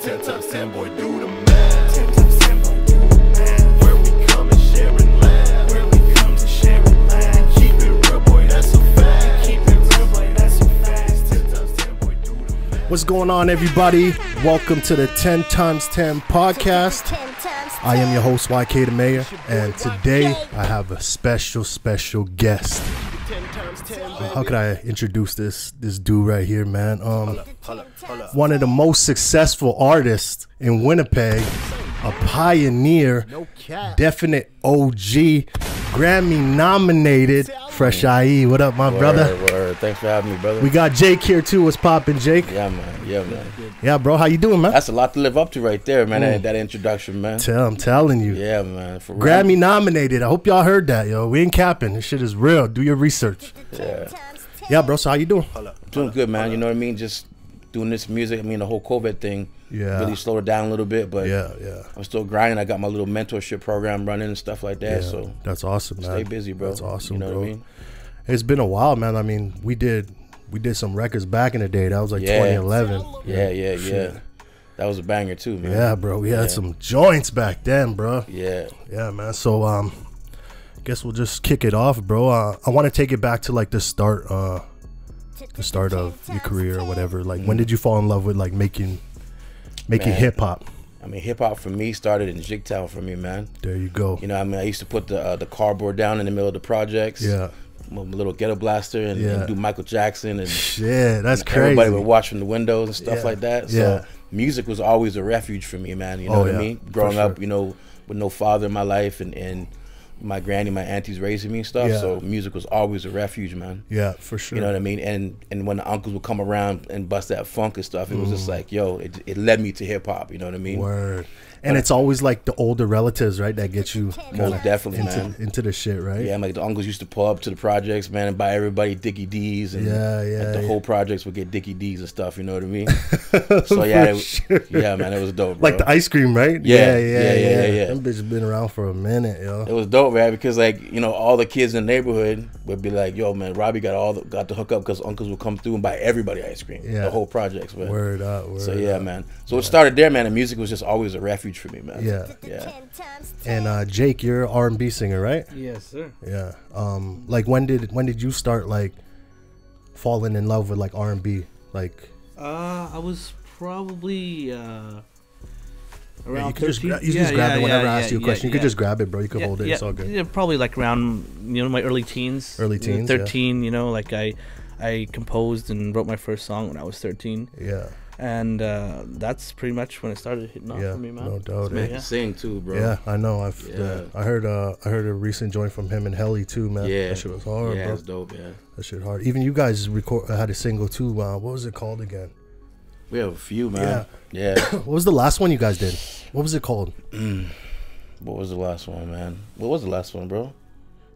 10 times 10, boy, do the math. 10 times 10, boy, do the math. Where we come and share and laugh. Where we come to share and laugh. Keep it real, boy, that's a fact. Keep it real, boy, that's a fact. 10 times 10, boy, do the math. What's going on, everybody? Welcome to the 10 times 10 podcast. I am your host, YK the Mayor, and today I have a special guest. How could I introduce this dude right here, man? One of the most successful artists in Winnipeg, a pioneer, definite OG, Grammy nominated, Fresh IE. What up, my brother? Word. Thanks for having me, brother. We got Jake here too. What's poppin', Jake? Yeah, man. Yeah, bro. How you doing, man? That's a lot to live up to right there, man. That introduction, man. I'm telling you. Yeah, man. For real. Grammy nominated. I hope y'all heard that, yo. We ain't capping. This shit is real. Do your research. Yeah, bro. So how you doing? Doing good, man. You know what I mean? Just doing this music. I mean, the whole COVID thing really slowed it down a little bit, but I'm still grinding. I got my little mentorship program running and stuff like that. So that's awesome, man. Stay busy, bro. That's awesome, you know bro. What I mean? It's been a while, man. I mean, we did some records back in the day. That was like 2011. Yeah. That was a banger too, man. Yeah, bro. We had some joints back then, bro. Yeah, man. So I guess we'll just kick it off, bro. I want to take it back to like the start of your career or whatever. Like, when did you fall in love with like making hip hop? I mean, hip hop for me started in Jigtown for me, man. There you go. You know, I mean, I used to put the cardboard down in the middle of the projects. Yeah. My little ghetto blaster and do Michael Jackson and shit. That's crazy. Everybody would watch from the windows and stuff like that. So music was always a refuge for me, man. You know what I mean? Growing up, you know, with no father in my life and my granny, my aunties raising me and stuff. So music was always a refuge, man. Yeah, for sure. You know what I mean? And when the uncles would come around and bust that funk and stuff, it was just like, yo, it led me to hip hop. You know what I mean? Word. And it's always like the older relatives, right, that get you most definitely, man, into the shit, right? Yeah, like the uncles used to pull up to the projects, man, and buy everybody Dickie D's, and the whole projects would get Dickie D's and stuff. You know what I mean? So yeah, man, it was dope, bro. Like the ice cream, right? Yeah. Them bitches been around for a minute, yo. It was dope, man, because like, you know, all the kids in the neighborhood would be like, yo, man, Robbie got the hook up because uncles would come through and buy everybody ice cream. Yeah, the whole projects, man. Word up. So yeah, man. So it started there, man. And music was just always a refuge for me, man. Yeah. And Jake, you're an R&B singer, right? Yes, sir. Yeah. Like when did you start like falling in love with like R&B? Like I was probably around you could 13. just grab it whenever I ask you a question. You could just grab it, bro. You could hold it. It's all good. Yeah, probably like around, you know, my early teens. 13, you know, like I composed and wrote my first song when I was 13. Yeah. And that's pretty much when it started hitting off for me, man. No doubt. Man, you sing too, bro. Yeah, I know. I heard a recent joint from him and Helly too, man. Yeah, that shit was hard, bro. It's dope, yeah. That shit hard. Even you guys had a single too. What was it called again? We have a few, man. Yeah. What was the last one you guys did? What was it called? What was the last one, man? What was the last one, bro?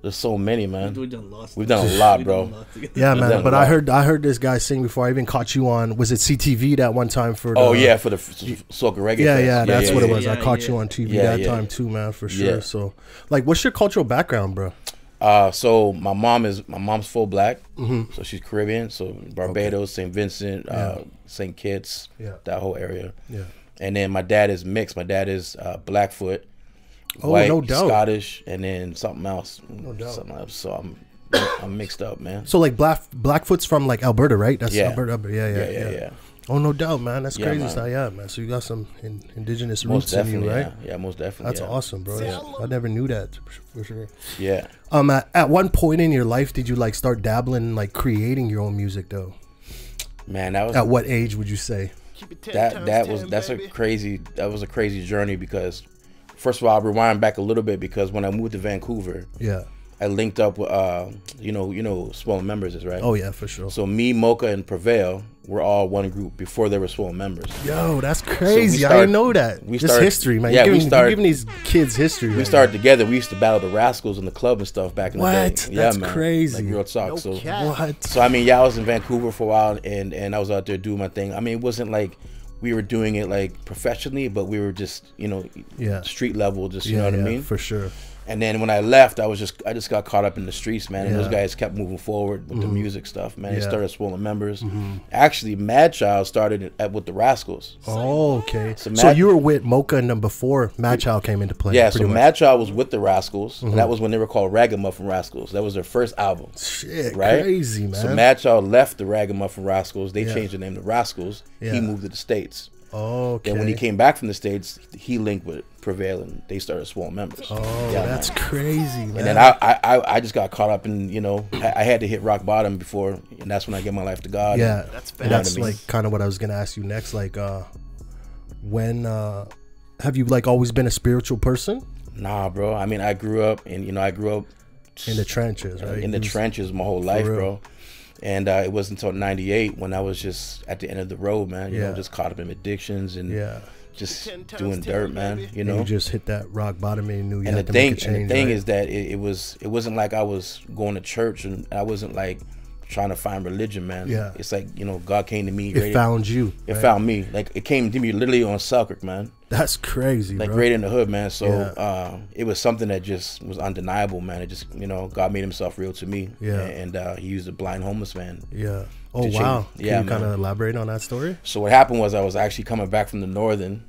There's so many, man. We've done lots. We've done a lot, bro. Yeah, man. But I heard this guy sing before. I even caught you on. Was it CTV that one time for? For the Soca Reggae. Yeah, that's what it was. I caught you on TV that yeah. time too, man, for sure. So, like, what's your cultural background, bro? So my mom's full black, so she's Caribbean. So Barbados, St. Vincent, St. Kitts, that whole area. Yeah. And then my dad is mixed. My dad is Blackfoot. White, no doubt. Scottish, and then something else. No doubt. Something else. So I'm mixed up, man. So like Blackfoot's from like Alberta, right? That's Alberta. Yeah. Oh, no doubt, man. That's crazy. Man. So you got some indigenous roots in you, right? Yeah, most definitely. That's awesome, bro. Yeah. I never knew that for sure. Yeah. At one point in your life, did you like start dabbling in like creating your own music though? Man, that was at what age would you say? That was a crazy journey because. First of all, I'll rewind back a little bit because when I moved to Vancouver, I linked up with, you know, Swollen Members is, right? Oh, yeah, for sure. So me, Mocha, and Prevail were all one group before they were Swollen Members. Yo, that's crazy. So I didn't know that. Just history, man. Yeah, you're giving these kids history. We started together. We used to battle the Rascals in the club and stuff back in the day. What? That's crazy. Like real talk. What? So, I mean, I was in Vancouver for a while, and I was out there doing my thing. I mean, it wasn't like we were doing it like professionally, but we were just, you know, street level, just, you know what I mean? For sure. And then when I left, I just got caught up in the streets, man. And those guys kept moving forward with the music stuff, man. They started swollen members. Actually, Mad Child started with the Rascals. Oh, okay. So you were with Mocha and them before Mad Child came into play. Yeah, so Mad Child was with the Rascals, and that was when they were called Ragamuffin Rascals. That was their first album. Shit, right? Crazy, man. So Mad Child left the Ragamuffin Rascals. They changed the name to Rascals. He moved to the States. Okay. And when he came back from the States, he linked with Prevail, and they started Swollen Members. Oh, that's crazy, man. And then I just got caught up in, you know, I had to hit rock bottom before, and that's when I gave my life to God. Yeah, that's like kind of what I was gonna ask you next. Like, when have you like always been a spiritual person? Nah, bro. I mean, I grew up in the trenches, right? In the trenches my whole life, bro. And it wasn't until '98 when I was just at the end of the road, man. You know, just caught up in addictions and just doing dirt, man. You know, you just hit that rock bottom and you knew you and had the to thing, make a change. And the thing right? is that it wasn't like I was going to church and I wasn't like trying to find religion, man. Yeah, it's like, you know, God came to me. It found you. It found me. Like it came to me literally on Selkirk, man. That's crazy, like bro. right in the hood, man. So it was something that just was undeniable, man. It just, you know, God made himself real to me. Yeah. And he used a blind homeless man. Yeah. Oh, wow. Can you kind of elaborate on that story? So what happened was I was actually coming back from the Northern,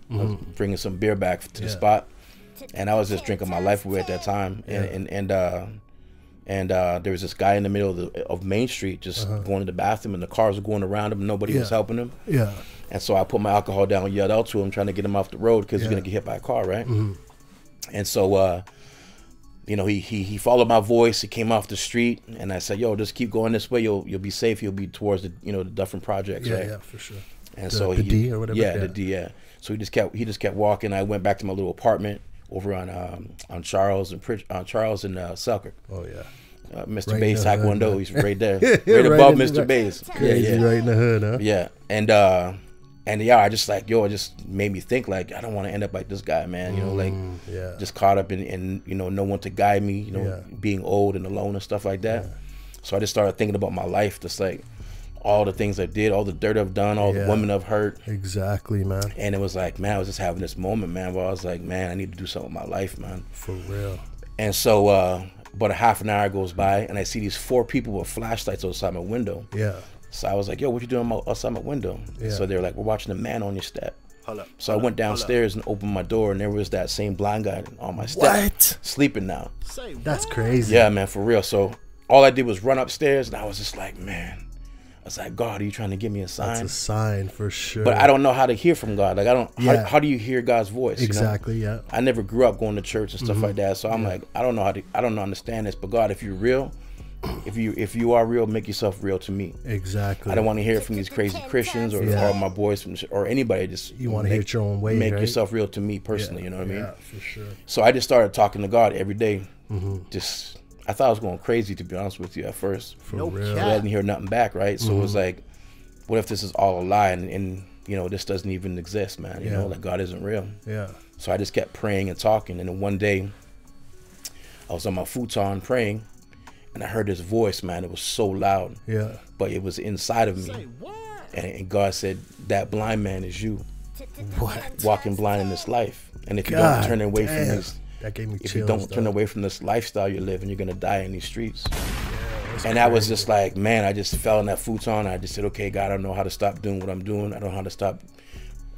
bringing some beer back to the spot, and I was just drinking my life away at that time. And there was this guy in the middle of Main Street just going to the bathroom, and the cars were going around him, and nobody was helping him. Yeah. And so I put my alcohol down and yelled out to him, trying to get him off the road because he's gonna get hit by a car, right? And so you know, he followed my voice. He came off the street, and I said, "Yo, just keep going this way. You'll be safe. You'll be towards the, you know, the Dufferin Projects, right?" Yeah, for sure. And the D or whatever. Yeah, the D. Yeah. So he just kept walking. I went back to my little apartment over on Charles and Selkirk. Oh yeah. Mr. Right Bass Taekwondo, he's right there, right above Mr. Bass. Crazy, right in the hood, huh? Yeah, and I just like, it just made me think like, I don't want to end up like this guy, man. You know, like just caught up in you know, no one to guide me. You know, being old and alone and stuff like that. So I just started thinking about my life, just like all the things I did, all the dirt I've done, all the women I've hurt. Exactly, man. And it was like, man, I was just having this moment, man, where I was like, man, I need to do something with my life, man. For real. And so about a half an hour goes by, and I see these 4 people with flashlights outside my window. Yeah. So I was like, yo, what you doing outside my window? Yeah. So they were like, we're watching a man on your step. So I went downstairs and opened my door, and there was that same blind guy on my step. What? Sleeping now. That's crazy. Yeah, man, for real. So all I did was run upstairs, and I was just like, man. I was like, God, are you trying to give me a sign? That's a sign for sure. But I don't know how to hear from God. Like, I don't. How do you hear God's voice? Exactly. You know? I never grew up going to church and stuff like that. So I'm like, I don't know I don't understand this. But God, if you're real, if you are real, make yourself real to me. Exactly. I don't want to hear it from these crazy Christians or my boys or anybody. Just you want to hear it your own way. Make yourself real to me personally. You know what I mean? Yeah, for sure. So I just started talking to God every day. Just I thought I was going crazy, to be honest with you, at first. For real. I didn't hear nothing back, right? So it was like, what if this is all a lie and you know, this doesn't even exist, man? You know, like God isn't real. Yeah. So I just kept praying and talking, and then one day I was on my futon praying, and I heard this voice, man. It was so loud. Yeah. But it was inside of me. And God said, that blind man is you. What? Walking blind in this life. And if you don't turn away from this, that gave me chills, if you don't turn away from this lifestyle you're living, you're gonna die in these streets. And crazy. I was just like, man, I just fell in that futon. I just said, okay, God, I don't know how to stop doing what I'm doing. I don't know how to stop,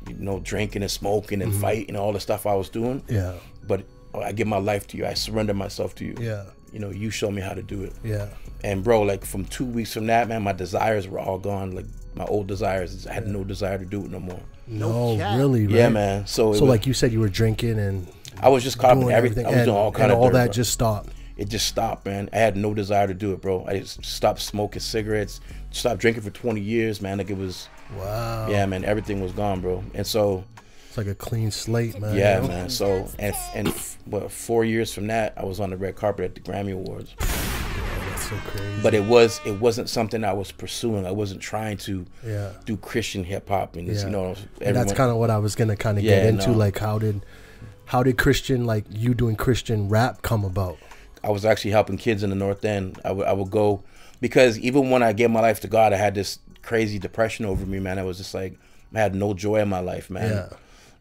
you know, drinking and smoking and fighting and all the stuff I was doing. Yeah. But I give my life to you. I surrender myself to you. Yeah. You know, you show me how to do it. Yeah. And bro, like from 2 weeks from that, man, my desires were all gone. Like my old desires, I had no desire to do it no more. No, really, right? Yeah, man. So like you said, you were drinking and I was just caught up in everything. I was doing all kind of all dirt, that bro. just stopped. It just stopped, man. I had no desire to do it, bro. I just stopped smoking cigarettes, stopped drinking for 20 years, man. Like it was, wow. Yeah, man, everything was gone, bro. And so it's like a clean slate, man. Yeah, man. So and what, 4 years from that, I was on the red carpet at the Grammy Awards. Yeah, that's so crazy. But it wasn't something I was pursuing. I wasn't trying to do Christian hip hop and you know. And that's kind of what I was gonna kind of get into. No. Like how did Christian, like you doing Christian rap come about? I was actually helping kids in the North End. I would go, because even when I gave my life to God, I had this crazy depression over me, man. I was just like, I had no joy in my life, man.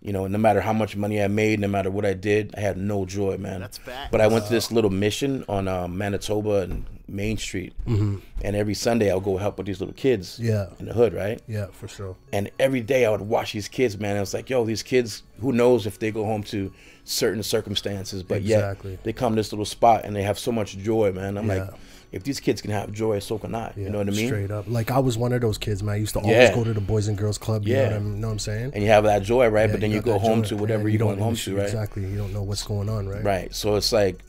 You know, no matter how much money I made, no matter what I did, I had no joy, man. That's fact. But I went to this little mission on Manitoba and Main Street, and every Sunday I'll go help with these little kids in the hood, right? Yeah, for sure. And every day I would watch these kids, man. I was like, yo, these kids, who knows if they go home to certain circumstances, but yet they come to this little spot and they have so much joy, man. I'm like, if these kids can have joy, so can I. You know what I mean? Straight up. Like, I was one of those kids, man. I used to always go to the Boys and Girls Club. You know what I'm saying? And you have that joy, right? But then you go home to whatever you're going home to, right? Exactly. You don't know what's going on, right? Right. So it's like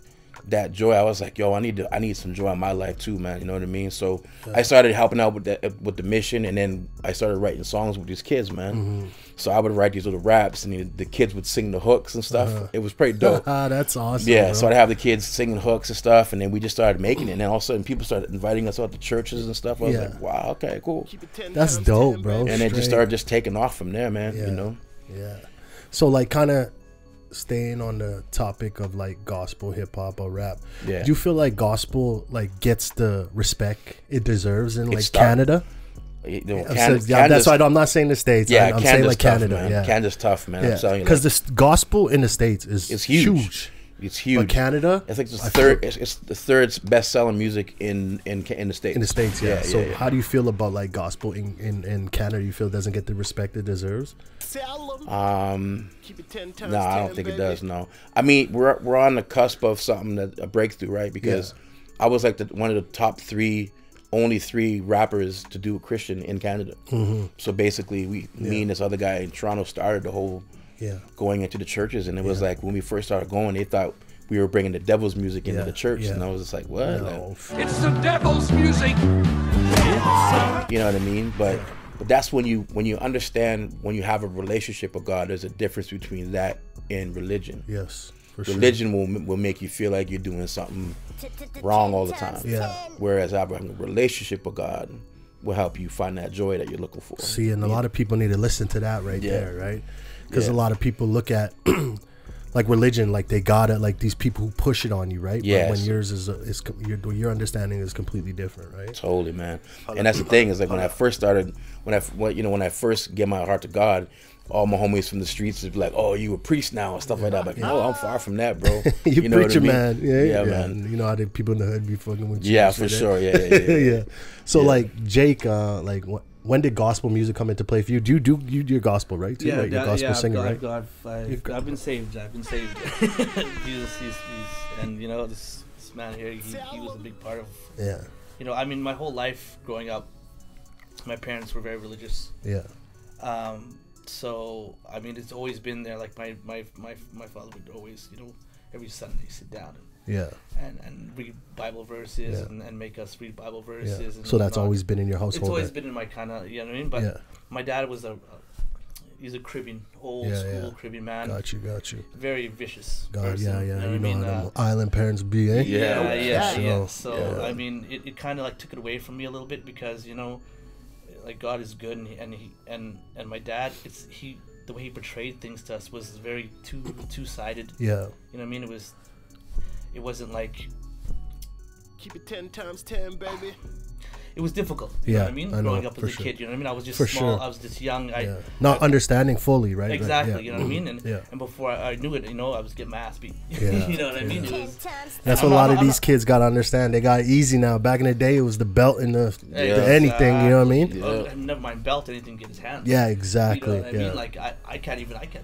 that joy. I was like, yo, I need some joy in my life too, man. You know what I mean? So I started helping out with the mission, and then I started writing songs with these kids, man. So I would write these little raps, and the kids would sing the hooks and stuff. It was pretty dope. That's awesome. Yeah, bro. so I'd have the kids singing hooks and stuff, and then we just started making it. And then all of a sudden, people started inviting us out to churches and stuff. I was like, wow, okay, cool. That's dope, bro. And it just started just taking off from there, man. You know? Yeah. So, like, kind of staying on the topic of like gospel, hip hop, or rap. Do you feel like gospel like gets the respect it deserves in like Canada? That's why I'm not saying the States. Yeah, I'm saying like tough, Canada. Man. Yeah, Canada's tough, man. I'm telling you, because the gospel in the States is huge. It's huge. But Canada, I think it's the third best selling music in the States. In the States, yeah. So how do you feel about like gospel in Canada? You feel it doesn't get the respect it deserves? No, I don't think it does. No, I mean we're on the cusp of something a breakthrough, right? Because I was like one of the top only three rappers to do a Christian in Canada. So basically, me and this other guy in Toronto started the whole going into the churches, and it was like when we first started going, they thought we were bringing the devil's music into the church, and I was just like, what? No. It's the devil's music. You know what I mean? But that's when you understand, when you have a relationship with God, there's a difference between that and religion. Yes. Religion will make you feel like you're doing something wrong all the time. Yeah. Whereas having a relationship with God will help you find that joy that you're looking for. See, and a lot of people need to listen to that there, right? Because a lot of people look at like religion, like they got it, like these people who push it on you, right? Yes. But when yours is your understanding is completely different, right? Totally, man. And that's the thing is like when I first started, when I first gave my heart to God, all my homies from the streets would be like, "Oh, you a priest now," and stuff like that. I'm like, no, I'm far from that, bro. you know preacher, what I mean? man. Yeah, man. You know how the people in the hood be fucking with you. Yeah, for sure. Yeah. So like Jake, like when did gospel music come into play for you? You do your gospel, right? Too, right? You're gospel singer, right? I've been saved. Jesus, and you know this man here, he was a big part of. Yeah. You know, I mean, my whole life growing up, my parents were very religious. Yeah. So I mean, it's always been there. Like my father would always, you know, every Sunday sit down and read Bible verses and make us read Bible verses. And so that's always been in your household. It's always been in my kind of, you know what I mean. But my dad was he's a Caribbean, old school Caribbean man. Got you. Very vicious. God, person, you know how them island parents be, eh? Yeah. So I mean, it kind of like took it away from me a little bit because, you know, like God is good, and my dad, the way he portrayed things to us was very two-sided. Yeah. You know what I mean? It wasn't like keep it 10 times 10, baby. It was difficult. You know what I mean? Growing up as a kid, you know what I mean? I was just small. I was just young. Not understanding fully, right? Exactly. Right. You know what I mean? And before I knew it, you know, I was getting my ass beat. Yeah. You know what I mean? That's what a lot of these kids got to understand. They got it easy now. Back in the day, it was the belt and the anything. You know what I mean? Yeah. Never mind belt, anything get his hands. Yeah, exactly. You know what I mean? Like I can't even hit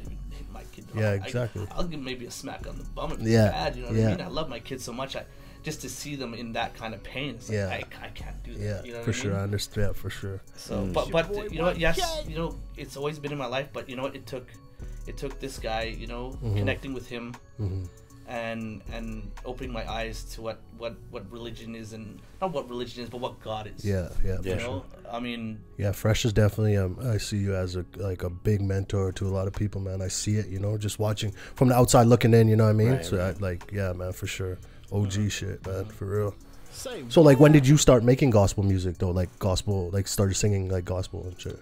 my kid. Yeah, exactly. I'll give maybe a smack on the bum if it's bad. You know what I mean? I love my kids so much. Just to see them in that kind of pain, it's like, I can't do that. Yeah, you know for sure. I understand. Yeah, for sure. So, but you know what? Yes, you know, it's always been in my life. But you know what? It took this guy, you know, connecting with him, and opening my eyes to what religion is, and not what religion is, but what God is. Yeah. You know, sure. I mean. Yeah, Fresh is definitely. I see you as a big mentor to a lot of people, man. I see it. You know, just watching from the outside looking in. You know what I mean? Right, so man, for sure. OG shit, man, for real. So like, when did you start making gospel music though? Like gospel, like started singing like gospel and shit.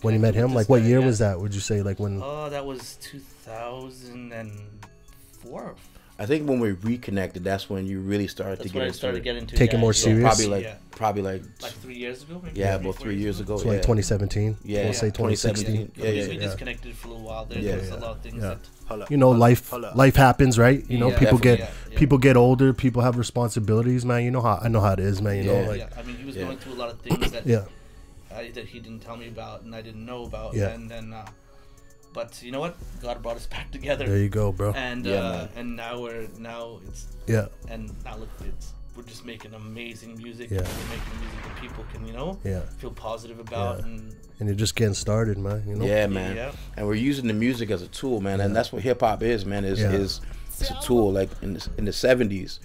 When you met him, like what year was that? Would you say like when? Oh, that was 2004. I think when we reconnected, that's when you really started That's to when get I into started it. getting into Take it more So serious? probably like like 3 years ago, maybe. yeah, maybe about 4 3 years ago. It's like 2017. Yeah, We'll say 2016. Yeah, We disconnected for a little while. There Yeah, was yeah. a lot of things Yeah. that. You know, life happens, right? You know, Yeah, people get definitely. people get older, people have responsibilities, man. You know how I know how it is, man. You know, Yeah. like Yeah, I mean, he was going through a lot of things that yeah, that he didn't tell me about and I didn't know about. Yeah. And then, but you know what? God brought us back together. there you go, bro. And man. and now it's Yeah, now look, we're just making amazing music. Yeah. We're making music that people can yeah, feel positive about. Yeah. And and you're just getting started, man. You know, Yeah, man. Yeah. And we're using the music as a tool, man. And that's what hip hop is, man. Is it's a tool. Like in the 70s,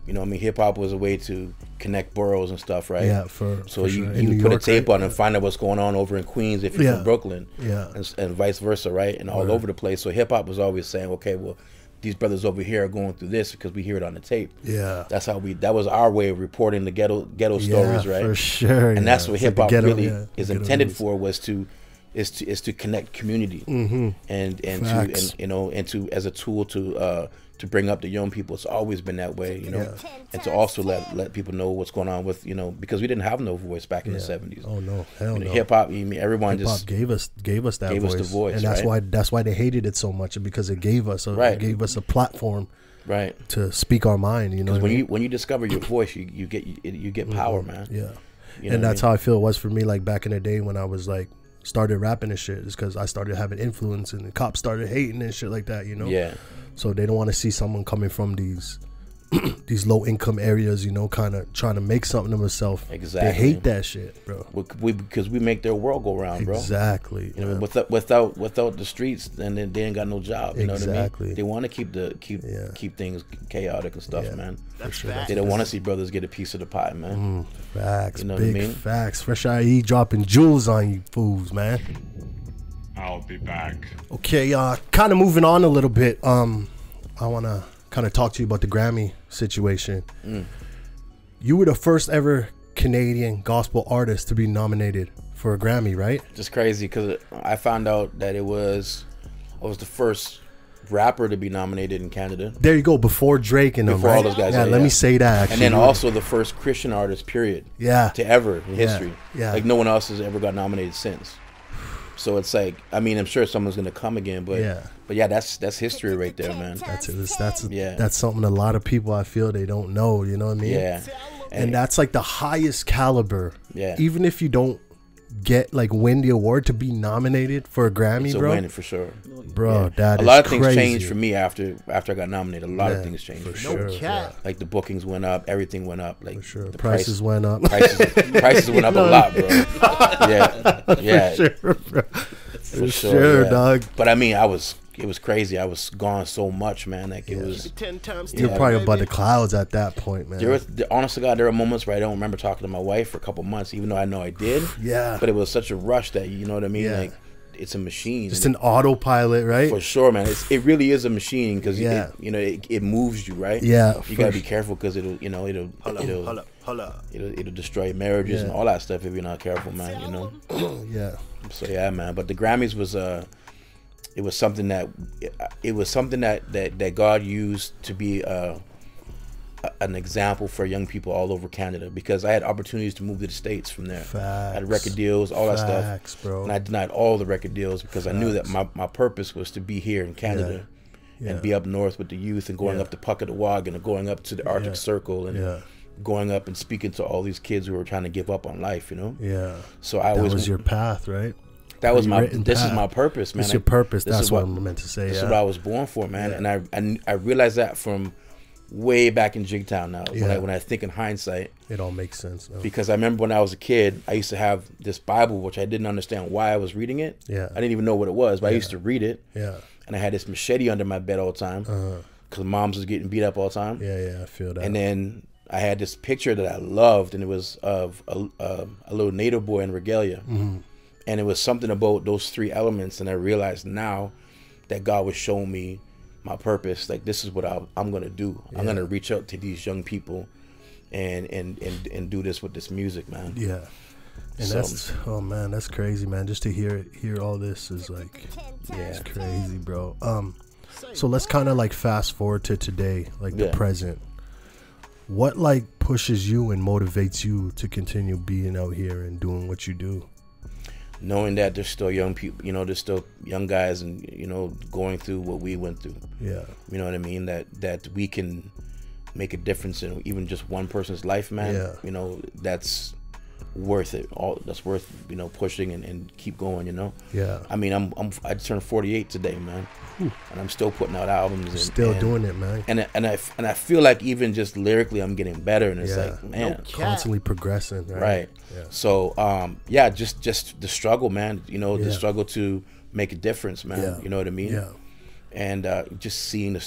you know, I mean, hip hop was a way to connect boroughs and stuff, right? Yeah, so for you sure. In New put York, a tape right? on and find out what's going on over in Queens if you're Yeah. from Brooklyn, Yeah. and vice versa, right? And all over the place. So hip hop was always saying, okay, well, these brothers over here are going through this because we hear it on the tape. Yeah, That's how that was our way of reporting the ghetto stories, right? For sure. And that's what It's hip like hop the ghetto, really yeah, the is ghetto intended news. for, was to connect community, and Facts. to and to as a tool to bring up the young people. It's always been that way, you know, Yeah. and to also let people know what's going on with, you know, because we didn't have no voice back in the 70s. Oh no, hell no. Hip hop, I mean, everyone Hip hop just gave us that gave voice. us the voice, and that's right? why they hated it so much, because it gave us a platform right. to speak our mind. You know, Because what I mean? when you discover your voice, you get power, man. Yeah. You know And what I that's mean? how I feel it was for me, like back in the day when I was like started rapping and shit, is because I started having influence and the cops started hating and shit like that, you know? Yeah. So they don't want to see someone coming from these these low income areas, you know, kind of trying to make something of themselves. Exactly. They hate that shit, bro. Because we make their world go round, bro. Exactly. You know, man. without the streets, then they ain't got no job. You know what I Exactly. mean? They want to keep things chaotic and stuff, Yeah. man. For sure. They don't want to see brothers get a piece of the pie, man. Facts, You know what I big mean? facts. Fresh IE dropping jewels on you fools, man. I'll be back. Okay, kind of moving on a little bit. I want to kind of talk to you about the Grammy situation. You were the first ever Canadian gospel artist to be nominated for a Grammy, right? Just crazy because I found out that I was the first rapper to be nominated in Canada. There you go, before Drake and them, Before right? all those guys, Yeah, yeah, let yeah. me say that. Actually, And then also the first Christian artist, period. Yeah. To ever in history. Yeah. Like no one else has ever got nominated since. So it's like, I mean, I'm sure someone's gonna come again, but yeah, that's history right there, man. Yeah. That's something a lot of people, I feel, they don't know. You know what I mean? Yeah. And that's like the highest caliber. Yeah. Even if you don't win the award, to be nominated for a Grammy, It's a bro. win for sure. Bro, Yeah. that a is lot of things crazy. changed for me after I got nominated. A lot of things changed. For For sure. Yeah. Like the bookings went up, everything went up. Like For sure. the Prices went up. prices went up a lot, bro. Yeah, yeah, For sure, bro. for sure, yeah. dog. But I mean, it was crazy. I was gone so much, man. Like it was. You're probably above the clouds at that point, man. Honest to God, there were moments where I don't remember talking to my wife for a couple months, even though I know I did. Yeah. But it was such a rush that, you know what I mean? Yeah. Like it's a machine. Just an autopilot, right? For sure, man. It really is a machine because Yeah. it moves you, right? Yeah, You for gotta be careful because it'll destroy marriages and all that stuff if you're not careful, man. You know. Yeah. So yeah, man. But the Grammys was it was something that God used to be an example for young people all over Canada, because I had opportunities to move to the States from there. I had record deals, all that Facts, stuff. bro. And I denied all the record deals because I knew that my purpose was to be here in Canada and be up north with the youth and going up to Puckatawagan and going up to the Arctic Circle and going up and speaking to all these kids who were trying to give up on life, you know? Yeah. So I That always was your path, right? that was my written this path. is my purpose, man. It's your purpose. This That's is what I meant to say. This is Yeah. what I was born for, man. And I realized that from way back in Jigtown now. When I think in hindsight, It all makes sense now. because I remember when I was a kid, I used to have this Bible which I didn't understand why I was reading it. Yeah. I didn't even know what it was, but I used to read it. Yeah. And I had this machete under my bed all the time because moms was getting beat up all the time. Yeah, I feel that. And then I had this picture that I loved, and it was of a little native boy in regalia. And it was something about those three elements, and I realized now that God was showing me my purpose. Like, this is what I'm going to do. I'm going to reach out to these young people and do this with this music, man. Yeah. And that's, oh man, that's crazy, man. Just to hear all this is like, it's crazy, bro. So let's kind of like fast forward to today, like the present. What like pushes you and motivates you to continue being out here and doing what you do? Knowing that there's still young people, you know, there's still young guys and, you know, going through what we went through. Yeah. You know what I mean? That we can make a difference in even just one person's life, man. Yeah. You know, that's worth it. That's worth, you know, pushing and keep going, you know? Yeah. I mean, I turned 48 today, man. Whew. And I'm still putting out albums. And, still doing it, man. And I feel like even just lyrically, I'm getting better. And it's like, man. Constantly progressing. Right. Yeah. So, just the struggle, man. You know, the struggle to make a difference, man. Yeah. You know what I mean? Yeah. And just seeing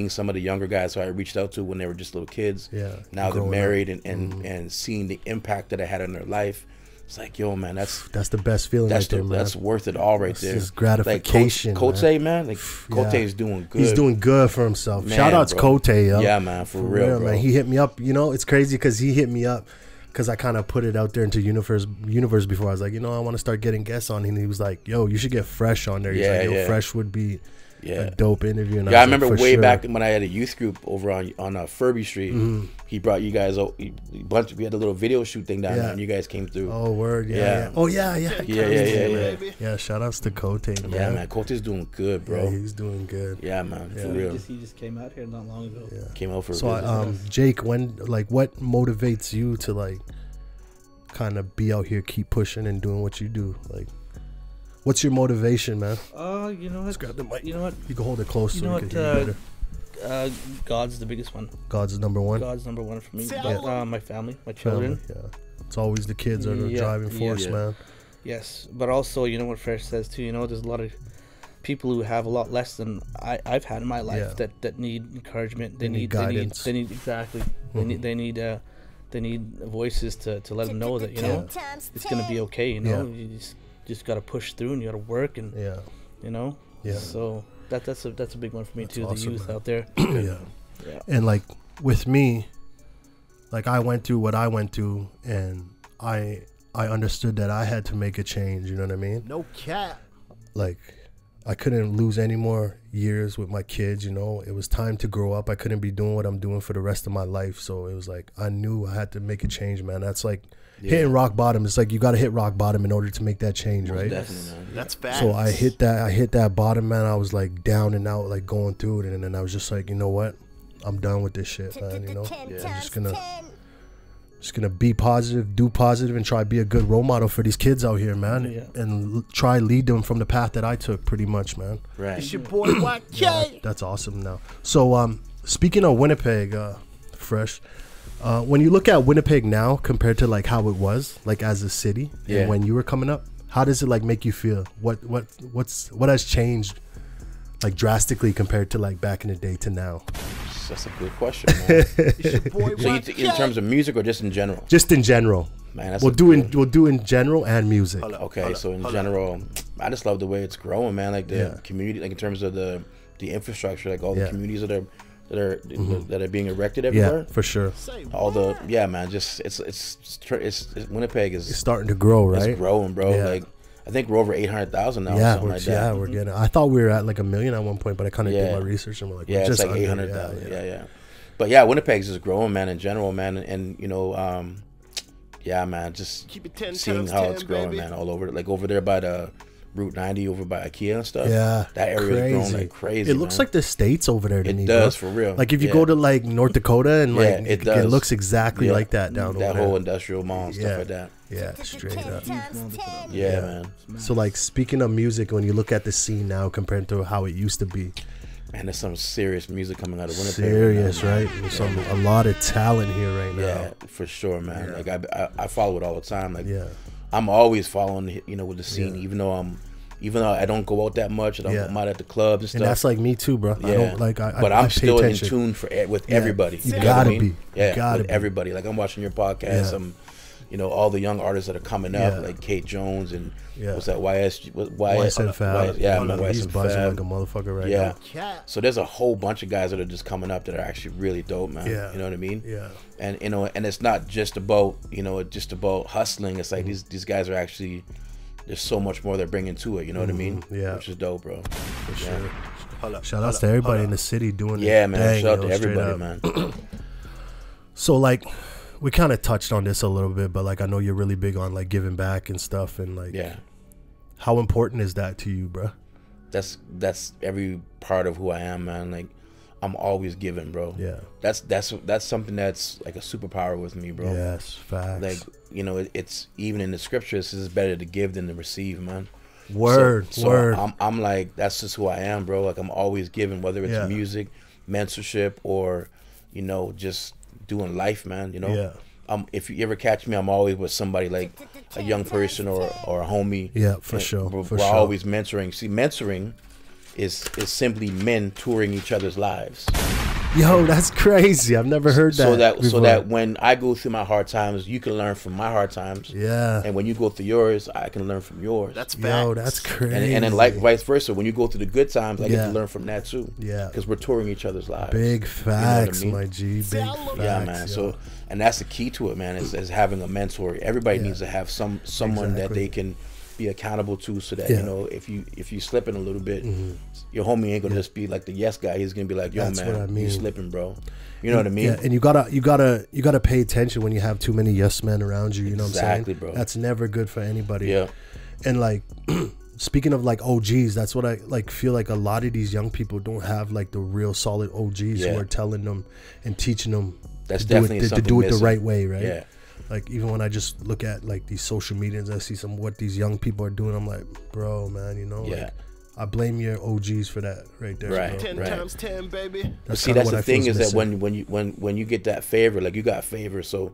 some of the younger guys who I reached out to when they were just little kids. Yeah. Now they're married and seeing the impact that I had on their life. It's like, yo, man, that's the best feeling right there, man. That's worth it all right there. It's gratification. Like Cote, man. Like Cote is doing good. He's doing good for himself. Man, shout outs Cote, yo. Yeah, man, for real, bro. Man. He hit me up. You know, it's crazy because he hit me up because I kind of put it out there into universe before. I was like, you know, I want to start getting guests on. And he was like, yo, you should get Fresh on there. He's like, yo, Fresh would be a dope interview. And I remember way back when I had a youth group over on Furby Street. He brought you guys out. We had a little video shoot thing down there, and you guys came through. Oh, word, yeah. Oh, yeah. Yeah, shout outs to Cote, man. Yeah, man, Cote's doing good, bro. Yeah, he's doing good. Yeah, man, for real. He just came out here not long ago. Yeah. Came out for Jake, what motivates you to like kind of be out here, keep pushing and doing what you do? Like, what's your motivation, man? You know what? Let's grab the mic. You know what? You can hold it close. You know what? God's the biggest one. God's number one. God's number one for me. But, my family, my children. Yeah, it's always the kids are the driving force, man. Yes, but also, you know what Fresh says too. You know, there's a lot of people who have a lot less than I've had in my life that need encouragement. They need guidance. They need exactly. They need voices to let them know that, you know, it's gonna be okay. You know, you just gotta push through and you gotta work and you know. Yeah. So that's a big one for me too. Awesome, the youth out there. Yeah. And like with me, like I went through what I went through, and I understood that I had to make a change. You know what I mean? No cap. Like I couldn't lose any more years with my kids. You know, it was time to grow up. I couldn't be doing what I'm doing for the rest of my life. So it was like I knew I had to make a change, man. That's like hitting rock bottom. It's like you got to hit rock bottom in order to make that change, right? Definitely, man. That's facts. So I hit that bottom, man. I was like down and out, like going through it, and then I was just like, you know what? I'm done with this shit, man. You know, I'm just gonna be positive, do positive, and try to be a good role model for these kids out here, man. And try lead them from the path that I took, pretty much, man. Right. It's your boy YK. That's awesome. Now, so speaking of Winnipeg, Fresh. When you look at Winnipeg now compared to like how it was, like as a city, and when you were coming up, how does it like make you feel? What has changed like drastically compared to like back in the day to now? That's a good question, man. So in terms of music or just in general? Just in general. Man, we'll do in general and music. Okay, so in general, I just love the way it's growing, man. Like the community, like in terms of the infrastructure, like all the communities that are being erected everywhere. Yeah, for sure. All the man, just it's Winnipeg is starting to grow, right? It's growing, bro. Yeah. Like I think we're over 800,000 now. Yeah, we're getting. I thought we were at like 1 million at one point, but I kind of did my research and we're like, it's like 800,000. Yeah. But yeah, Winnipeg's just growing, man, in general, man, and you know, man, just seeing how it's growing, baby. Man, all over, like over there by the Route 90 over by IKEA and stuff. Yeah, that area is growing like crazy. It looks like the States over there to me. It does, for real. Like if you go to like North Dakota and like it looks exactly like that down over there. That whole industrial mall and stuff like that. Yeah, straight up. Yeah, man. So like speaking of music, when you look at the scene now compared to how it used to be, man, there's some serious music coming out of Winnipeg. Serious, right? There's a lot of talent here right now. Yeah, for sure, man. Like I follow it all the time. Like I'm always following, you know, with the scene, even though I don't go out that much, I'm out at the clubs and stuff. And that's like me too, bro. Yeah. I don't like. But I'm still in tune with everybody. You gotta be. Yeah, with everybody. Like I'm watching your podcast. I'm, you know, all the young artists that are coming up, like Kate Jones and what's that YSN Fab. Yeah, he's buzzing like a motherfucker right now. Yeah. So there's a whole bunch of guys that are just coming up that are actually really dope, man. Yeah. You know what I mean? Yeah. And you know, and it's not just about hustling. It's like these guys are actually. There's so much more they're bringing to it, you know what I mean? Yeah. Which is dope, bro. For sure. Shout outs to everybody in the city doing it. Yeah, man. Dang, Shout out yo, to straight everybody, up. man. So like, we kind of touched on this a little bit, but like I know you're really big on like giving back and stuff, and like, Yeah. how important is that to you, bro? That's every part of who I am, man. Like, I'm always giving, bro. Yeah. That's something that's like a superpower with me, bro. Yes, facts. Like, you know, it's even in the scriptures, it's better to give than to receive, man. Word. I'm like, that's just who I am, bro. Like, I'm always giving, whether it's music, mentorship, or, you know, just doing life, man. You know. Yeah. If you ever catch me, I'm always with somebody, like a young person or a homie. Yeah, for sure. We're always mentoring. See, mentoring is simply men touring each other's lives. Yo, that's crazy. I've never heard that. So that when I go through my hard times, you can learn from my hard times. Yeah. And when you go through yours, I can learn from yours. That's facts. Yo, that's crazy. And then like vice versa, when you go through the good times, I get to learn from that too. Yeah. Because we're touring each other's lives. Big facts, you know what I mean? my G. Big facts. Yeah, man. Yo. So, and that's the key to it, man. Is having a mentor. Everybody needs to have someone that they can be accountable to, so that you know, if you slipping a little bit, your homie ain't gonna just be like the yes guy. He's gonna be like, yo, That's man, what I mean. you slipping, bro. You know what I mean? Yeah, and you gotta pay attention when you have too many yes men around you. You know what I'm saying? Exactly, bro. That's never good for anybody. Yeah. And like, speaking of like OGs, that's what I like. Feel like a lot of these young people don't have like the real solid OGs who are telling them and teaching them That's to definitely do it, to something do it the missing. right way, right? Yeah. Like, even when I just look at like these social medias, I see what these young people are doing. I'm like, bro, man, you know, like, I blame your OGs for that right there. Right. Bro. 10 times 10, baby. But see, that's the thing is that when you get that favor, like you got favor, so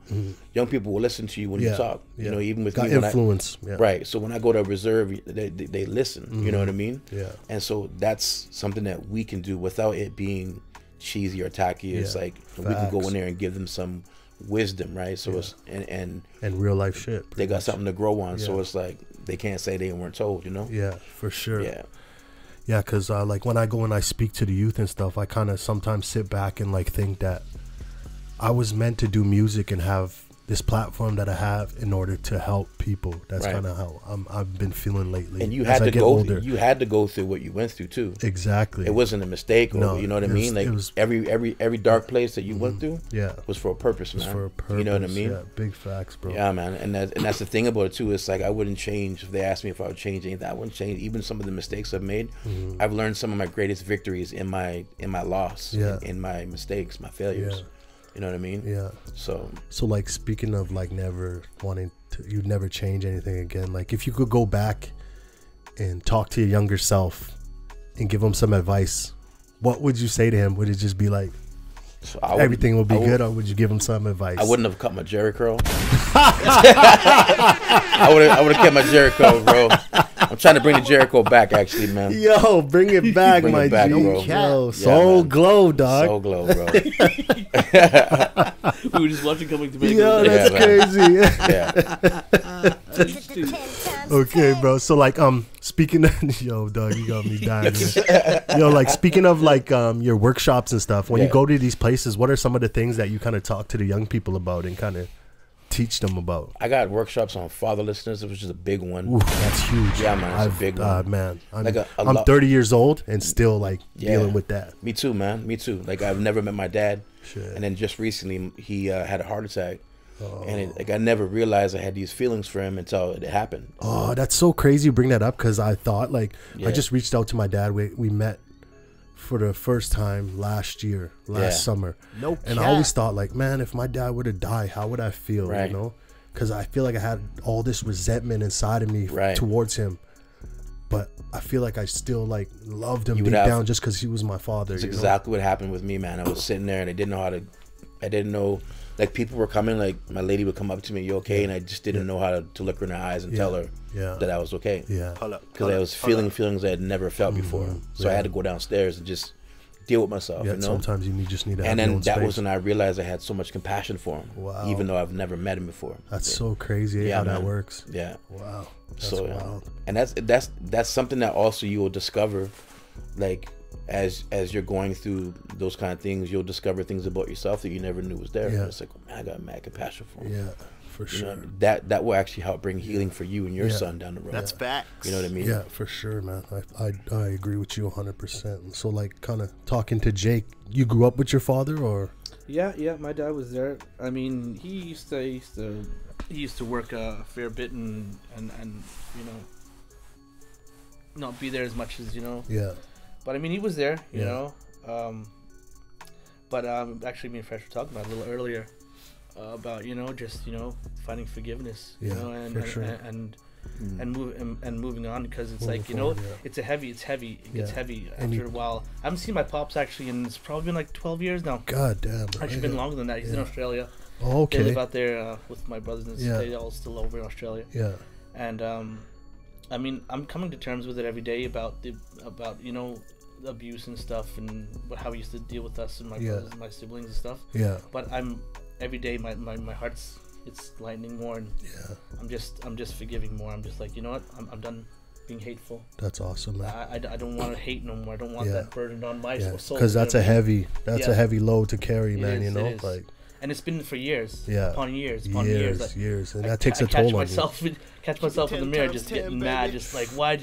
young people will listen to you when you talk. You know, even with got me, influence. Right. So when I go to reserve, they listen. You know what I mean? Yeah. And so that's something that we can do without it being cheesy or tacky. It's like we can go in there and give them some wisdom, right? So it's and real life shit. They got something to grow on. So it's like they can't say they weren't told. You know? Yeah, for sure. Yeah. Yeah, because like when I go and I speak to the youth and stuff, I kind of sometimes sit back and like think that I was meant to do music and have this platform that I have in order to help people. That's kind of how I've been feeling lately. And you had to go through what you went through too. Exactly. It wasn't a mistake, or No, you know what I mean. Like every dark place that you went through, was for a purpose, man. For a purpose. You know what I mean? Yeah, big facts, bro. Yeah, man. And that's the thing about it too. It's like I wouldn't change if they asked me if I would change anything. I wouldn't change even some of the mistakes I've made. I've learned some of my greatest victories in my loss, in my mistakes, my failures. Yeah. You know what I mean? Yeah. So like, speaking of like never wanting to, you'd never change anything again. Like, if you could go back and talk to your younger self and give him some advice, what would you say to him? Would it just be like everything will be good, or would you give him some advice? I wouldn't have cut my Jerry curl. I would have kept my Jerry curl, bro. I'm trying to bring the Jericho back, actually, man. Yo, bring it back, bring my it back, G. bro. Yo, Soul Glow, dog. Soul Glow, bro. We were just watching Coming to Vegas. Yo, that's crazy. Yeah. Okay, bro. So like, speaking of, yo, dog, you got me dying. Yo, like, speaking of like your workshops and stuff, when you go to these places, what are some of the things that you kind of talk to the young people about and kind of teach them about? I got workshops on fatherlessness, which is a big one. Ooh, that's huge. Yeah, man, it's a big one. Man, I'm, Like I'm 30 years old and still like dealing with that. Me too, man. Me too. Like, I've never met my dad, Shit. and then just recently he had a heart attack, and I never realized I had these feelings for him until it happened. Oh, that's so crazy you bring that up, because I thought like I just reached out to my dad. We met for the first time last summer. And I always thought like, man, if my dad would have died, how would I feel? Right. You know, because I feel like I had all this resentment inside of me towards him, but I feel like I still like loved him deep down just because he was my father. That's exactly what happened with me, man. I was sitting there and I didn't know, like, people were coming, like my lady would come up to me, you okay? And I just didn't know how to look her in her eyes and tell her that I was okay. Yeah. Because I was feeling feelings I had never felt before. So I had to go downstairs and just deal with myself. Yeah, you know? sometimes you just need to have and your then own that space. was when I realized I had so much compassion for him. Wow. Even though I've never met him before. That's so crazy how that works. Yeah. Wow. That's So wild. and that's something that also you will discover, like, as you're going through those kind of things, you'll discover things about yourself that you never knew was there. Yeah. It's like, oh, man, I got mad compassion for him. Yeah. for sure. That will actually help bring healing for you and your son down the road. That's facts. You know what I mean? Yeah, for sure, man. I agree with you 100%. So, like, kind of talking to Jake, you grew up with your father, or? Yeah, my dad was there. I mean, he used to work a fair bit and you know, not be there as much as, you know. Yeah. But I mean, he was there, you know. But actually, me and Fresh were talking about it a little earlier about, you know, just, you know, finding forgiveness, you know, and moving on, because it's like, you know, it gets heavy. It gets heavy after a while. I haven't seen my pops actually, and it's probably been like 12 years now. God damn. Actually, been longer than that. He's in Australia. Oh, okay. They live out there with my brothers and sisters. They all still over in Australia. Yeah. And I mean, I'm coming to terms with it every day about you know, the abuse and stuff, and how he used to deal with us and my brothers and my siblings and stuff. Yeah. But every day my heart's, it's lightening more, and I'm just forgiving more. I'm just like, you know what, I'm done being hateful. That's awesome, man. I don't want to hate no more. I don't want that burden on my soul. Because that's a heavy load to carry, man. It you is, know, like. And it's been for years, upon years, and that takes a toll on you. Catch myself in the mirror, just getting mad, just like, why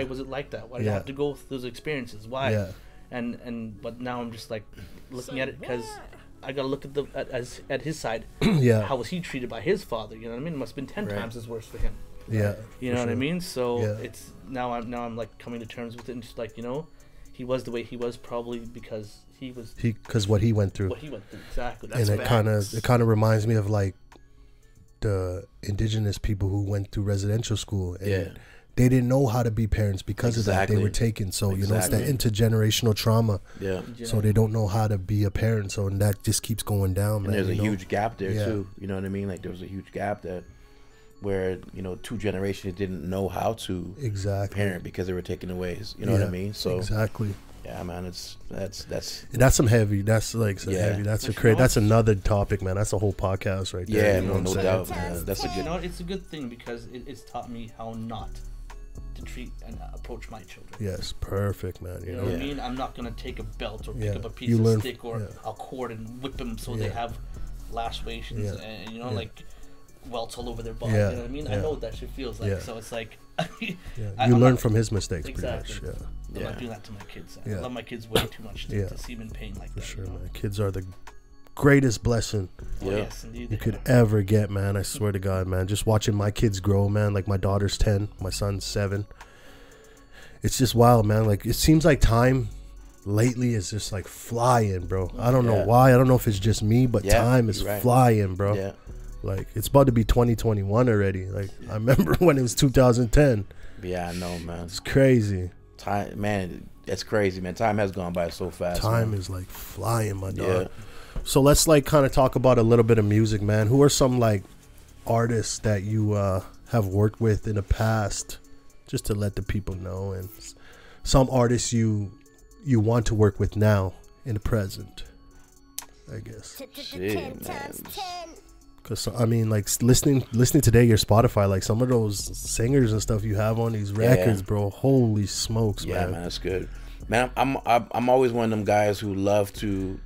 was it like that? Why did I have to go through those experiences? Why? Yeah. But now I'm just like looking at it, because I gotta look at his side. Yeah. How was he treated by his father? You know what I mean? It must have been 10 times as worse for him. Yeah. You know what I mean? So it's now I'm like coming to terms with it, and just like, you know, he was the way he was probably because what he went through. Exactly. That's and it kind of reminds me of like the indigenous people who went through residential school, and they didn't know how to be parents because of that. They were taken. So you know, it's that intergenerational trauma. Yeah. So they don't know how to be a parent. So and that just keeps going down. And man, there's a huge gap there too. You know what I mean? Like there was a huge gap where, you know, 2 generations didn't know how to parent because they were taken away. You know what I mean? So exactly. Yeah, man, that's some heavy. That's like some heavy. That's that's another topic, man. That's a whole podcast right there. Yeah, no doubt, man. That's a good. You know, it's a good thing, because it's taught me how not to treat and approach my children. Yes, perfect, man. You know what I mean? I'm not gonna take a belt or pick up a piece of stick or a cord and whip them so they have lacerations and, you know, like welts all over their body. You know what I mean? I know what that shit feels like. So it's like, you learn from his mistakes, exactly. Pretty much. I'm not doing that to my kids. I love my kids way too much to see them in pain like that. For sure, you know? man. Kids are the greatest blessing yes, indeed, you could ever get, man. I swear to God, man. Just watching my kids grow, man. Like my daughter's 10, my son's 7. It's just wild, man. Like it seems like time lately is just like flying, bro. I don't know why. I don't know if it's just me, but time is flying, bro. Yeah. Like it's about to be 2021 already. Like I remember when it was 2010. Yeah, I know, man. It's crazy. Time, man, that's crazy, man. Time has gone by so fast. Time is like flying, my dog. So let's like kind of talk about a little bit of music, man. Who are some like artists that you have worked with in the past, just to let the people know, and some artists you want to work with now in the present, I guess. Shit, man. Cause I mean, like listening today your Spotify, like some of those singers and stuff you have on these records, bro. Holy smokes, man. Yeah, man, that's good, man. I'm always one of them guys who love to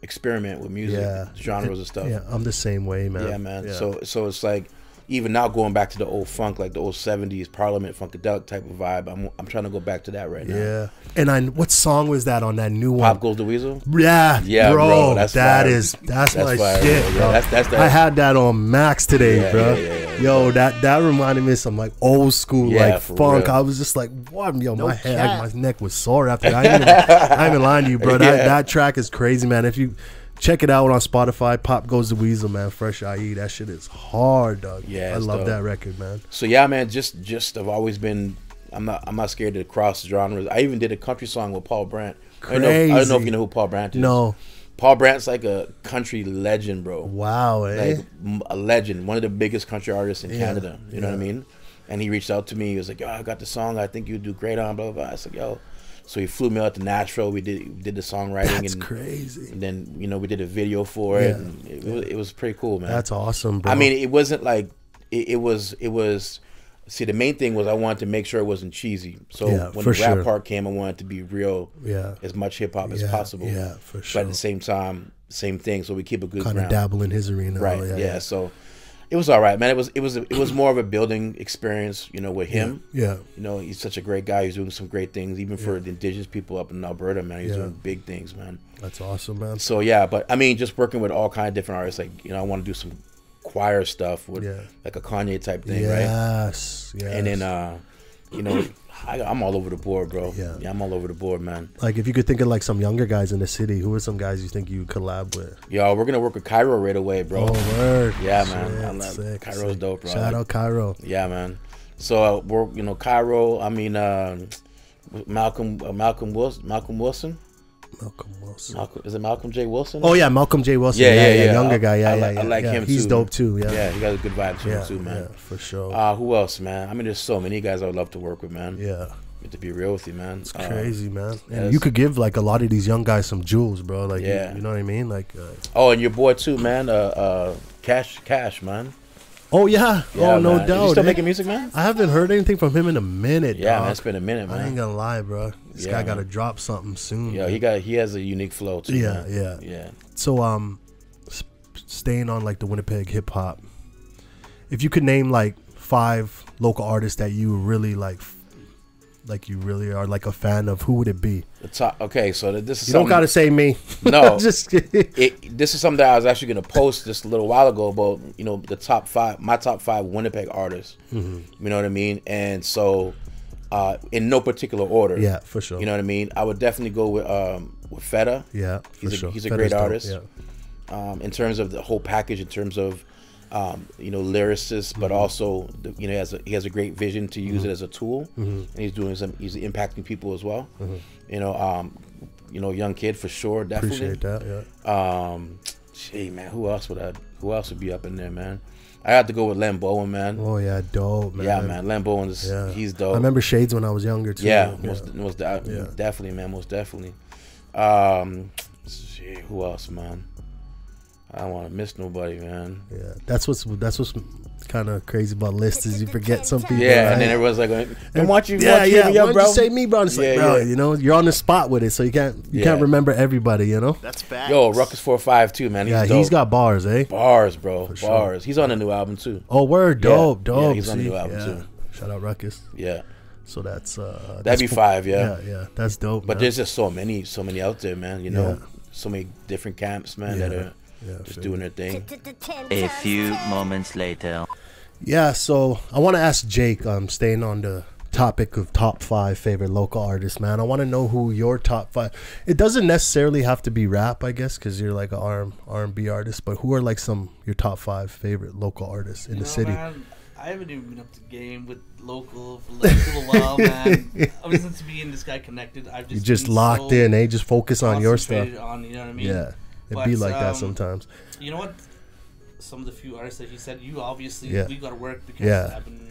experiment with music, genres and stuff. Yeah, I'm the same way, man. Yeah, man. Yeah. So it's like, even now going back to the old funk, like the old 70s Parliament Funkadelic type of vibe, I'm trying to go back to that right now. Yeah. And what song was that on that new one? Pop Goes the Weasel? Yeah, bro. That's my fire, shit, bro. That's I had that on Max today, bro. Yo, that reminded me of some like old school like funk. Real. I was just like, what? Yo, my neck was sore after that. I ain't even lying to you, bro. That track is crazy, man. If you check it out on Spotify, Pop Goes the Weasel, man. Fresh IE, that shit is hard, dog. Yeah, I love that record, man. So yeah, man, just I've always been. I'm not scared to cross genres. I even did a country song with Paul Brandt. Crazy. I don't know if you know who Paul Brandt is. No. Paul Brandt's like a country legend, bro. Wow, like a legend, one of the biggest country artists in Canada. You know what I mean? And he reached out to me. He was like, "Yo, I got the song. I think you'd do great on." Blah blah blah. I said, "Yo." So he flew me out to Nashville. We did the songwriting. That's crazy. And then we did a video for it. And it was pretty cool, man. That's awesome, bro. I mean, it wasn't like it was See, the main thing was I wanted to make sure it wasn't cheesy. So when the rap part came, I wanted to be real, as much hip hop as possible. Yeah, for sure. But at the same time, same thing. So we keep a good kind of dabble in his arena, right? Yeah. So it was all right, man. It was more of a building experience, you know, with him. Yeah. You know, he's such a great guy. He's doing some great things, even for the indigenous people up in Alberta, man. He's doing big things, man. That's awesome, man. So yeah, but I mean, just working with all kind of different artists, like, you know, I want to do some choir stuff with like a Kanye type thing, right? Yes. And then, you know, I'm all over the board, bro. Yeah, I'm all over the board, man. Like, if you could think of like some younger guys in the city, who are some guys you think you collab with? Yo, we're gonna work with Cairo right away, bro. Oh, word. Yeah, man. Cairo's dope, bro. Shout out Cairo. Yeah, man. So we're, you know, Cairo. I mean, Malcolm Wilson. Is it Malcolm J. Wilson? Oh yeah, Malcolm J. Wilson. Yeah. Younger guy. I like him too. He's dope too. Yeah, he got a good vibe to him too, man. Yeah, for sure. Who else, man? I mean, there's so many guys I would love to work with, man. Yeah. To be real with you, man. It's crazy, man. And you could give like a lot of these young guys some jewels, bro. Like, you know what I mean? Like, oh, and your boy too, man. Cash, man. Oh yeah, oh no doubt. You still making music, man? I haven't heard anything from him in a minute. Yeah, dog. Man, it's been a minute, man. I ain't gonna lie, bro. This guy got to drop something soon. Yeah, he has a unique flow too. Yeah. So staying on like the Winnipeg hip hop, if you could name like 5 local artists that you really like you really are like a fan of, who would it be? The top. Okay, so this is you don't gotta say me. No, just this is something that I was actually gonna post just a little while ago about, you know, the top 5, my top 5 Winnipeg artists. You know what I mean? And so, in no particular order. Yeah, for sure. You know what I mean? I would definitely go with Feta. Yeah, he's a great artist. In terms of the whole package, in terms of you know, lyricist, but also, you know, he has a great vision to use it as a tool, and he's impacting people as well. You know, young kid for sure, definitely. Appreciate that. Yeah. Gee, man, who else would be up in there, man? I had to go with Len Bowen, man. Oh yeah, dope, man. Yeah, man, Len Bowen's he's dope. I remember Shades when I was younger too. Yeah, most definitely, man, most definitely. Gee, who else, man? I don't want to miss nobody, man. Yeah, that's what's kind of crazy about lists, is you forget some people. Yeah, right? And then everyone's like, "Don't want you, why don't bro? you say me, bro?" It's like, bro, you know, you're on the spot with it, so you can't remember everybody, you know. That's facts. Yo, Ruckus 4-5 too, man. He's got bars, eh? Bars, bro. For bars. Sure. He's on a new album too. Oh, word, dope. Yeah, he's on a new album too. Shout out Ruckus. Yeah. So that'd be 5, Yeah, that's dope. But man. there's just so many out there, man. You know, so many different camps, man, that are just doing their thing. A few moments later. Yeah, so I want to ask Jake, staying on the topic of top 5 favorite local artists, man. I want to know who your top 5. It doesn't necessarily have to be rap, I guess, because you're like an R&B artist, but who are like your top 5 favorite local artists in the city? Man, I haven't even been up to game with local for like a little while, man. Ever since me and this guy connected, I've just locked in, eh? Just focus on your stuff. You know what I mean? Yeah, it'd be like that sometimes. You know what? Some of the few artists that you said, you obviously we got to work because I've been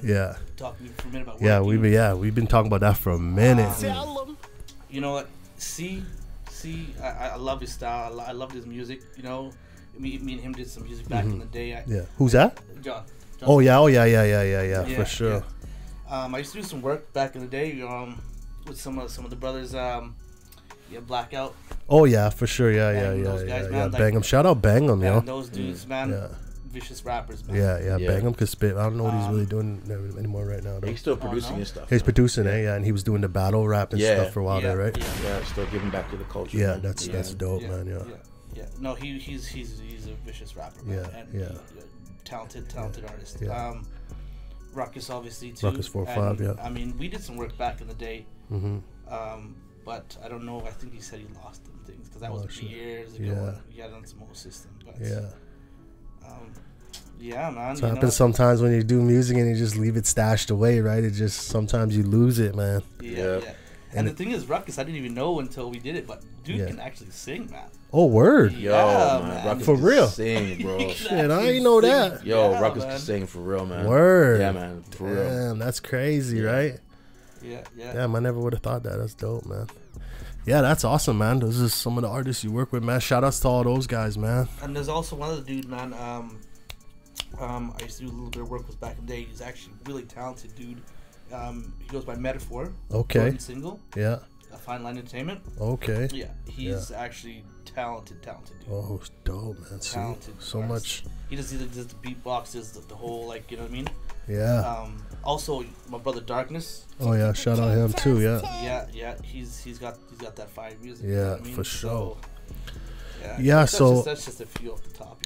talking for a minute about working. We've been talking about that for a minute. You know what? I love his style. I love his music. You know, me and him did some music back in the day. Who's that? John. Oh yeah, for sure. I used to do some work back in the day with some of the brothers. Blackout. Oh yeah, for sure. Yeah. Guys, man, like, Bang'em. Shout out Bang'em, yo. Those dudes, man. Vicious rappers, man. Yeah. Bang'em could spit. I don't know what he's really doing anymore right now, though. He's still producing his stuff. He's producing, and he was doing the battle rap and stuff for a while there, right? Yeah, still giving back to the culture. Yeah, that's dope, man. Yeah. No, he's a vicious rapper, man. Talented artist. Ruckus, obviously, too. Ruckus 4-5, I mean, we did some work back in the day. But I don't know. I think he said he lost them things because that was years ago. When he had on some old system. But man. So it happens sometimes when you do music and you just leave it stashed away, right? It just sometimes you lose it, man. Yeah. And the thing is, Ruckus, I didn't even know until we did it, but dude can actually sing, man. Oh, word. Yo, man. Ruckus for real. Sing, bro. Shit, I didn't know that. Yo, Ruckus can sing for real, man. Word. Yeah, man. For real. Damn, that's crazy, right? Yeah. Damn, I never would have thought that. That's dope, man. Yeah, that's awesome, man. Those are some of the artists you work with, man. Shout outs to all those guys, man. And there's also one other dude, man. I used to do a little bit of work with back in the day. He's actually really talented, dude. He goes by Metaphor. Okay. Jordan Single. Yeah. Fine Line Entertainment. Okay. Yeah, he's actually talented dude. Oh, it's dope, man. Talented. See, so much. He does the beatboxes, the whole, like, you know what I mean? Yeah. Also, my brother Darkness. Oh yeah, shout out him too. Yeah. Yeah. He's got that fire music. Yeah, you know what I mean? for sure. Yeah. So that's just a few off the top.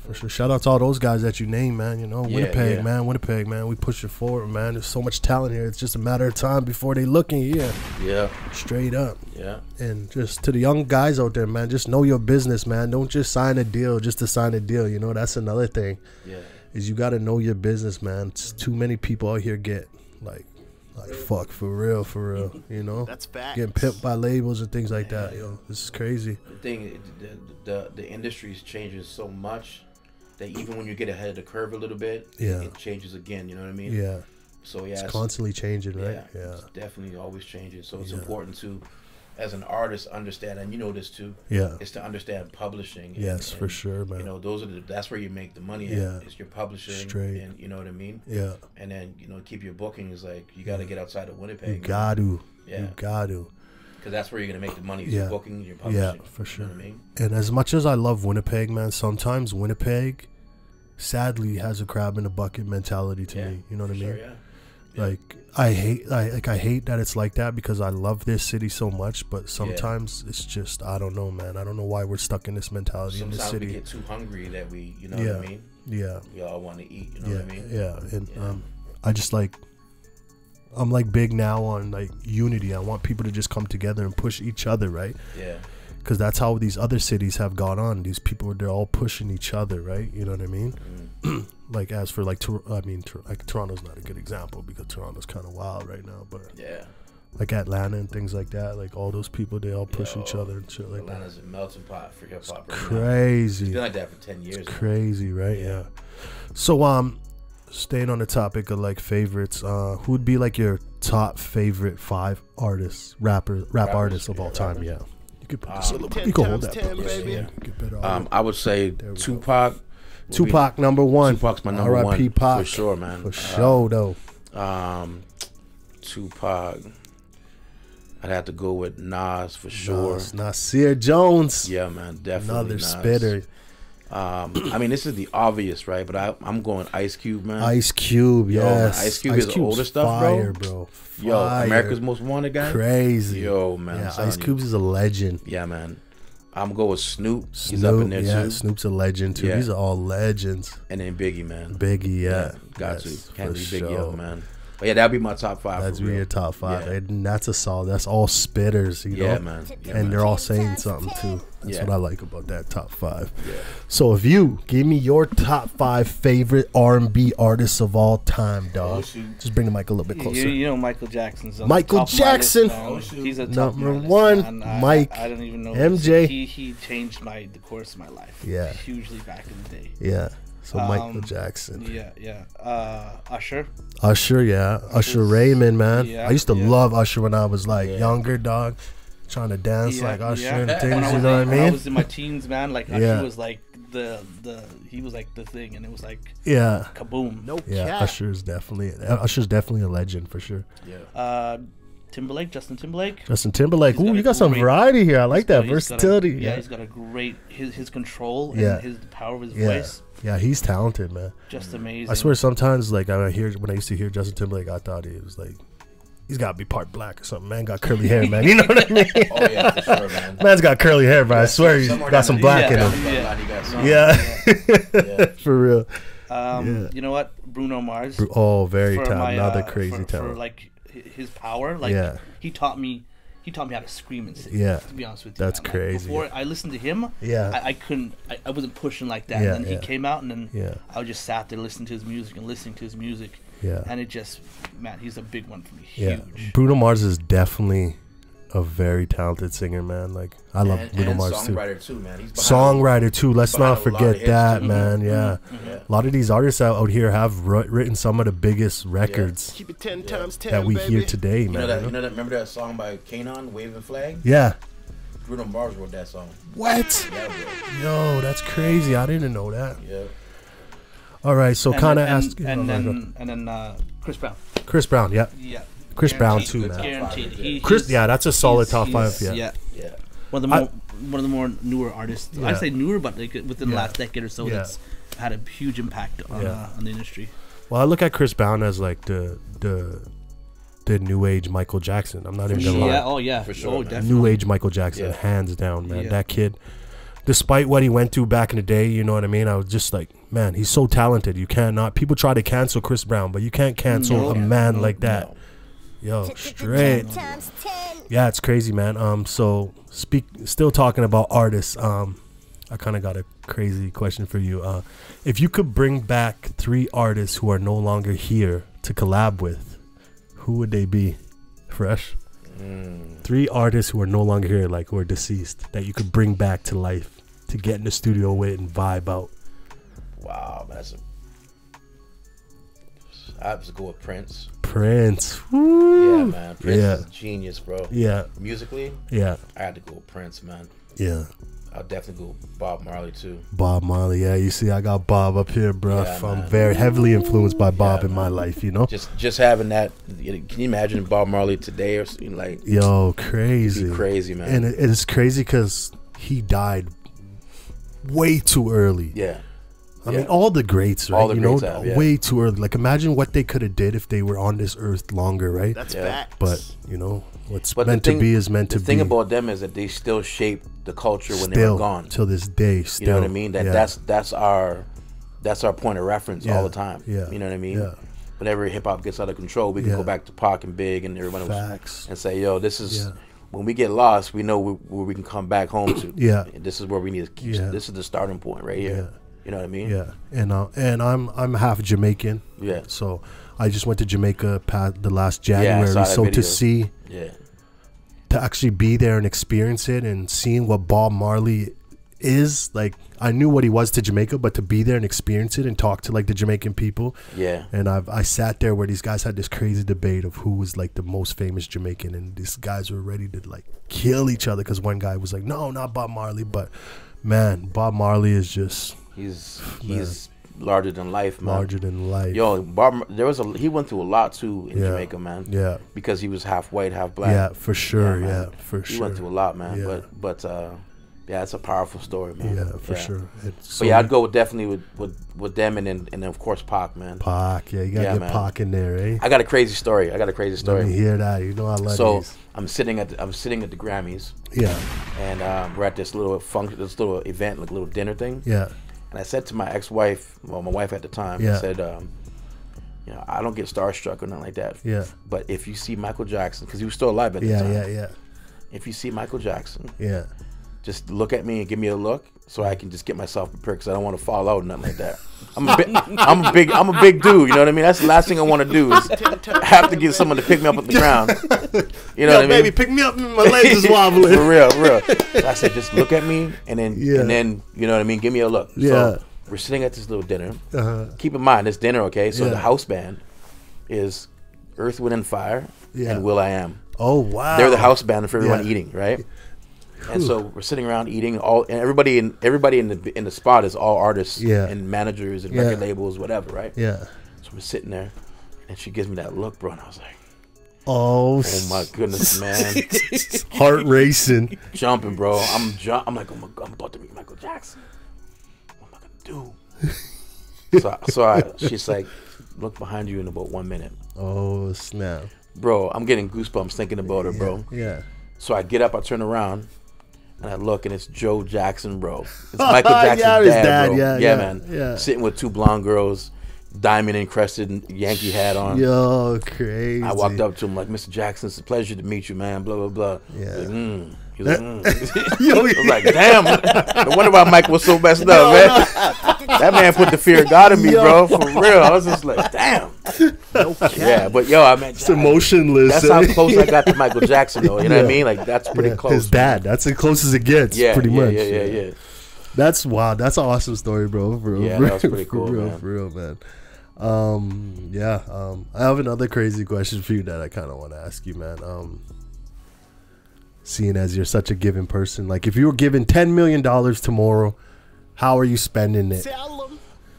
For sure. Shout out to all those guys that you name, man. You know, Winnipeg, yeah. Winnipeg, man. We push it forward, man. There's so much talent here. It's just a matter of time before they looking. Yeah. Straight up. Yeah. And just to the young guys out there, man, just know your business, man. Don't just sign a deal just to sign a deal. You know, that's another thing. Yeah. Is you got to know your business, man. It's too many people out here get like fuck, for real, you know. That's facts. Getting pimped by labels and things like that, yo. This is crazy. The thing, the industry is changing so much that even when you get ahead of the curve a little bit, it changes again. You know what I mean? Yeah. So yeah, it's constantly changing, right? Yeah. It's definitely always changing. So it's important to, as an artist, understand, and you know this too. Yeah. Is to understand publishing. Yes, and, for sure, man. You know, that's where you make the money. Yeah. It's your publishing. Straight. And you know what I mean? Yeah. And then, you know, keep your bookings. Like, you got to get outside of Winnipeg. You got to. Yeah. You got to. Because that's where you're going to make the money. Is your booking, your publishing. Yeah, for sure. You know what I mean? And as much as I love Winnipeg, man, sometimes Winnipeg, sadly, has a crab in a bucket mentality to me. You know what I mean? Sure, yeah. Like, I hate that it's like that because I love this city so much, but sometimes it's just, I don't know, man. I don't know why we're stuck in this mentality in this city. Sometimes we get too hungry that we, you know what I mean? Yeah. We all want to eat, you know what I mean? Yeah. And I just I'm like big now on like unity. I want people to just come together and push each other, right? Yeah. Because that's how these other cities have gone on. These people, they're all pushing each other, right? You know what I mean? Like, as for like, like Toronto's not a good example because Toronto's kind of wild right now. But like Atlanta and things like that, like all those people, they all push each other and shit like Atlanta's that. a melting pot for hip hop. Right crazy. Now. It's been like that for 10 years. Crazy, right? Yeah. So staying on the topic of like favorites, who would be like your top favorite 5 artists, rap artists of all time? Yeah. You could put this a little bit. You can hold that, 10, baby. I would say Tupac. Tupac number 1. Tupac's my number 1. R.I.P. Pac. For sure, man. For sure, though. Tupac. I'd have to go with Nas for sure. Nasir Jones. Yeah, man, definitely. Another Nas. spitter. I mean, this is the obvious, right? But I'm going Ice Cube, man. Ice Cube, Yo, yes. man, Ice Cube is older stuff, fire, bro. Fire. Yo, America's Most Wanted guy. Crazy. Yo, man. Yeah, Ice Cube is a legend. Yeah, man. I'm going with Snoop. He's up in there too. Snoop's a legend too. These are all legends. And then Biggie, man. Biggie, got to. Can't leave Biggie out, man. But yeah, that'd be my top 5. That'd be your top 5. And that's a solid. That's all spitters, you know? Yeah, man. And they're all saying something too. That's what I like about that top 5. Yeah. So if you give me your top 5 favorite R&B artists of all time, dog. Just bring the mic a little bit closer. You know Michael Jackson's on Michael Jackson. Jackson. He's a top number 1. Mike. I don't even know. MJ. He changed the course of my life. Yeah. Hugely back in the day. Yeah. So Michael Jackson. Yeah. Usher. Usher Raymond, man. Yeah, I used to love Usher when I was like younger, dog. Trying to dance like Usher and things, you know what I mean? When I was in my teens, man, like Usher was like he was like the thing, and it was like kaboom. No cap. Usher's definitely a legend for sure. Yeah. Justin Timberlake. Ooh, you got some variety here. I like that versatility. He's got a great his control and the power of his voice. Yeah, he's talented, man. Just amazing. I swear, sometimes like when I used to hear Justin Timberlake, I thought he was like, he's got to be part black or something. Man got curly hair, man. You know what I mean? Oh yeah, for sure, man. Man's got curly hair, but I swear he's got some black in him. Yeah, for real. You know what? Bruno Mars. Very talented. Another crazy talent. For like his power, like he taught me how to scream and sing. Yeah, to be honest with you, that's man. crazy. Like, before I listened to him, I couldn't. I wasn't pushing like that. And then he came out, and then I just sat there listening to his music. Yeah, and it just, man, he's a big one for me. Yeah, huge. Bruno Mars is definitely a very talented singer, man. Like I love Bruno Mars too. Songwriter too, man. He's songwriter too. Let's not forget that, man. Yeah. A lot of these artists out here have written some of the biggest records Keep it 10 times 10, that we baby. hear today, man. You know that? Remember that song by Kanon, Waving Flag? Yeah. Bruno Mars wrote that song. What? Yeah, bro. Yo, that's crazy. I didn't know that. Yeah. All right, so kind of ask. And then Chris Brown. Chris Brown, yeah. Yeah. Chris Brown Guaranteed, too, man. Guaranteed. Chris, yeah, that's a solid top five. Yeah. Yeah. One of the more newer artists. Yeah. I say newer, but like within the last decade or so, Yeah. that's had a huge impact on the industry. Well, I look at Chris Brown as like the new age Michael Jackson. I'm not even gonna lie. Yeah. Oh yeah. For sure, Oh, man. definitely. New age Michael Jackson, Yeah. hands down, man. Yeah. That kid, despite what he went through back in the day, you know what I mean? I was just like, man, he's so talented. You cannot. People try to cancel Chris Brown, but you can't cancel a man like that. Yo, straight. Yeah, it's crazy, man. So still talking about artists. I kind of got a crazy question for you. If you could bring back 3 artists who are no longer here to collab with, who would they be? Fresh. 3 artists who are no longer here, like who are deceased, that you could bring back to life to get in the studio with and vibe out. Wow, I have to go with Prince. Prince. Woo. Yeah, man. Prince is a genius, bro. Yeah. Musically, Yeah. I had to go with Prince, man. Yeah. I'll definitely go with Bob Marley too. Bob Marley. Yeah, you see, I got Bob up here, bro. Yeah, I'm man. very heavily influenced by Bob in man. my life, you know? Just having that. Can you imagine Bob Marley today or something like? Yo, crazy. It'd be crazy, man. And it's crazy because he died way too early. Yeah. I mean, all the greats, right? All the greats have, yeah. Way too early. Like, imagine what they could have did if they were on this earth longer, right? That's Yeah. facts. But, you know, what's But meant to be is meant to The be. thing about them is that they still shape the culture when they Still, were gone. till this day, still. You know what I mean? Yeah. That's our point of reference Yeah. all the time. Yeah. You know what I mean? Yeah. Whenever hip hop gets out of control, we can Yeah. go back to Pac and Big and everybody Facts. and say, "Yo, this is Yeah. when we get lost, we know where we can come back home to. Yeah. And this is where we need to keep. Yeah. This is the starting point right here. Yeah. You know what I mean? Yeah, and I'm half Jamaican. Yeah. So I just went to Jamaica the last January. saw that So video. to Yeah. actually be there and experience it and seeing what Bob Marley is like, I knew what he was to Jamaica, but to be there and experience it and talk to like the Jamaican people. Yeah. And I sat there where these guys had this crazy debate of who was like the most famous Jamaican, and these guys were ready to like kill each other because one guy was like, no, not Bob Marley, but man, Bob Marley is just He's larger than life, man. larger than life. Yo, he went through a lot too in Jamaica, man. Yeah. Because he was half white, half black. Yeah, for sure. man. Yeah, for He sure. went through a lot, man. Yeah. But yeah, it's a powerful story, man. Yeah, for sure. But yeah, I'd go definitely with them and then of course Pac, man. Pac. Yeah, you gotta Yeah, get man. Pac in there, eh? I got a crazy story. Let me hear that. You know I love So these. I'm sitting at the Grammys, Yeah, and we're at this little function, this little event, like a little dinner thing. yeah, And I said to my ex-wife, well, my wife at the time, Yeah. I said, you know, I don't get starstruck or nothing like that. yeah, But if you see Michael Jackson, because he was still alive at the yeah, time. yeah, If you see Michael Jackson, yeah. just look at me and give me a look, so I can just get myself prepared, because I don't want to fall out or nothing like that. I'm a big dude. You know what I mean? That's the last thing I want to do is have to get someone to pick me up off the ground. You know what I mean? Baby, pick me up. My legs is wobbling. For real, for real. So I said, just look at me, and then Yeah. you know what I mean? Give me a look. Yeah. So we're sitting at this little dinner. Uh-huh. Keep in mind, this dinner, okay? So Yeah. the house band is Earth, Wind, and Fire Yeah. and Will I Am. Oh wow. They're the house band for everyone Yeah. eating, right? And so we're sitting around eating, and everybody in the spot is all artists Yeah. and managers and Yeah. record labels, whatever, right? Yeah. So we're sitting there, and she gives me that look, bro, and I was like, Oh, oh my goodness, man, heart racing. jumping, bro. I'm like, oh my God, I'm about to meet Michael Jackson. What am I gonna do? She's like, look behind you in about 1 minute, Oh snap. bro. I'm getting goosebumps thinking about her, bro. Yeah. So I get up, I turn around, and I look, and it's Joe Jackson, bro. It's Michael Jackson's Yeah, his dad, dad, bro. yeah, man. yeah. Sitting with two blonde girls, diamond encrusted Yankee hat on. Yo, crazy. I walked up to him like, Mr. Jackson, it's a pleasure to meet you, man. Blah blah blah. Yeah. He was like, He was like, Yo, I was like, damn. No wonder why Mike was so messed up, man. That man put the fear of God in me, bro. For real. I was just like, damn. Yeah, but yo, I mean, it's emotionless. that's how close I got to Michael Jackson, though. You know what I mean? Like, that's pretty close. His dad. That's as close as it gets. Yeah, pretty much. Yeah. That's wow. That's an awesome story, bro. For real. Yeah, that was pretty for cool, real, man. For real, man. I have another crazy question for you that I kind of want to ask you, man. Seeing as you're such a giving person, like if you were given $10 million tomorrow, how are you spending it?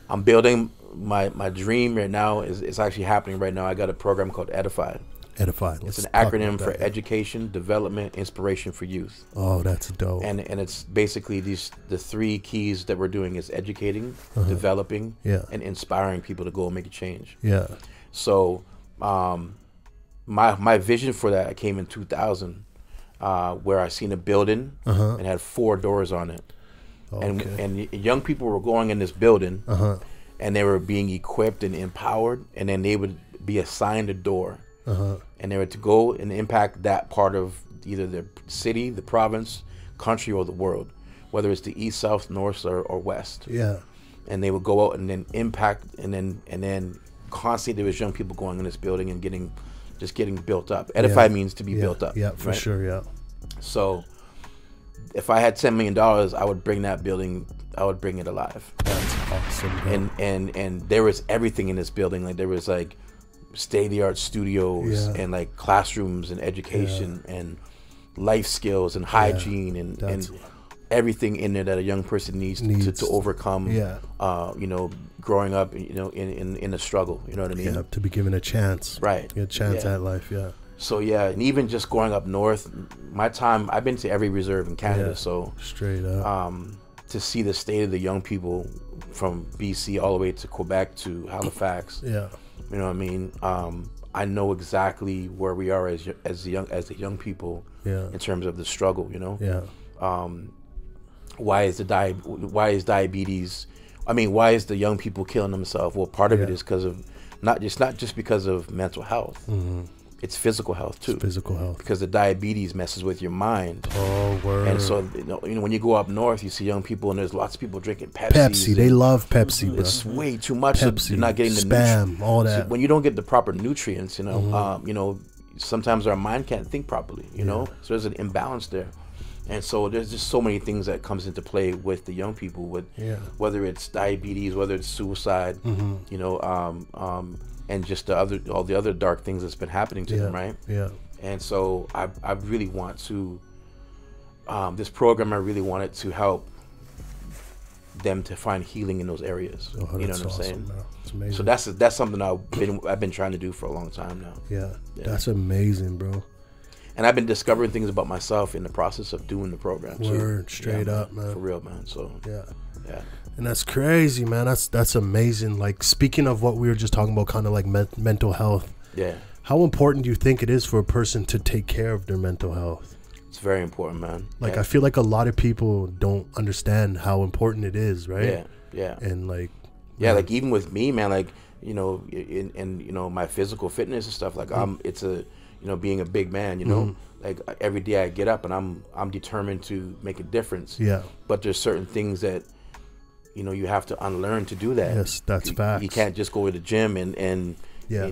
I'm building my dream right now is actually happening right now. I got a program called Edified. Edified. It's an acronym for Education, Development, Inspiration for Youth. Oh, that's dope. And it's basically the 3 keys that we're doing is educating, developing, and inspiring people to go and make a change. Yeah. So my vision for that came in 2000, where I seen a building and had 4 doors on it. And young people were going in this building and they were being equipped and empowered, and then they would be assigned a door. And they were to go and impact that part of either the city, the province, country, or the world, whether it's the east, south, north, or west. Yeah. And they would go out and then impact, and then constantly there was young people going in this building and getting built up. Edified means to be built up. Yeah, for sure. Yeah. So if I had $10 million, I would bring that building. I would bring it alive. That's awesome, bro. And there was everything in this building. Like there was like state-of-the-art studios and like classrooms and education and life skills and hygiene and everything in there that a young person needs. To overcome you know, growing up, you know, in a struggle, you know what I mean? Yeah, to be given a chance. Right. A chance at life, So and even just growing up north, my time, I've been to every reserve in Canada, so straight up. To see the state of the young people from BC all the way to Quebec to Halifax. You know what I mean? I know exactly where we are as the young people in terms of the struggle, you know? Why is diabetes, I mean, why is the young people killing themselves? Well, part of it is because of not just because of mental health. It's physical health too. It's physical health. Because the diabetes messes with your mind. Oh, word. And so, you know, when you go up north, you see young people, and there's lots of people drinking Pepsi. Pepsi, they love Pepsi, bro. It's way too much. Pepsi, So you're not getting the Spam, all that. So when you don't get the proper nutrients, you know, sometimes our mind can't think properly, you know. So there's an imbalance there. And so there's just so many things that comes into play with the young people, with whether it's diabetes, whether it's suicide, you know, and just all the other dark things that's been happening to them, right? And so I really want to, this program, I really wanted to help them to find healing in those areas. You know what I'm saying? Man. It's amazing. So that's something I've been trying to do for a long time now. Yeah, that's amazing, bro. And I've been discovering things about myself in the process of doing the program. Word, straight up, man. For real, man. So yeah. And that's crazy, man. That's amazing. Like, speaking of what we were just talking about, kind of like mental health. Yeah. How important do you think it is for a person to take care of their mental health? It's very important, man. Like, I feel like a lot of people don't understand how important it is, right? Yeah. And like, like even with me, man, like, you know, in you know, my physical fitness and stuff, like it's a, you know, being a big man, you know, like every day I get up and I'm determined to make a difference. Yeah. But there's certain things that, you know, you have to unlearn to do that. Yes, that's facts. You can't just go to the gym and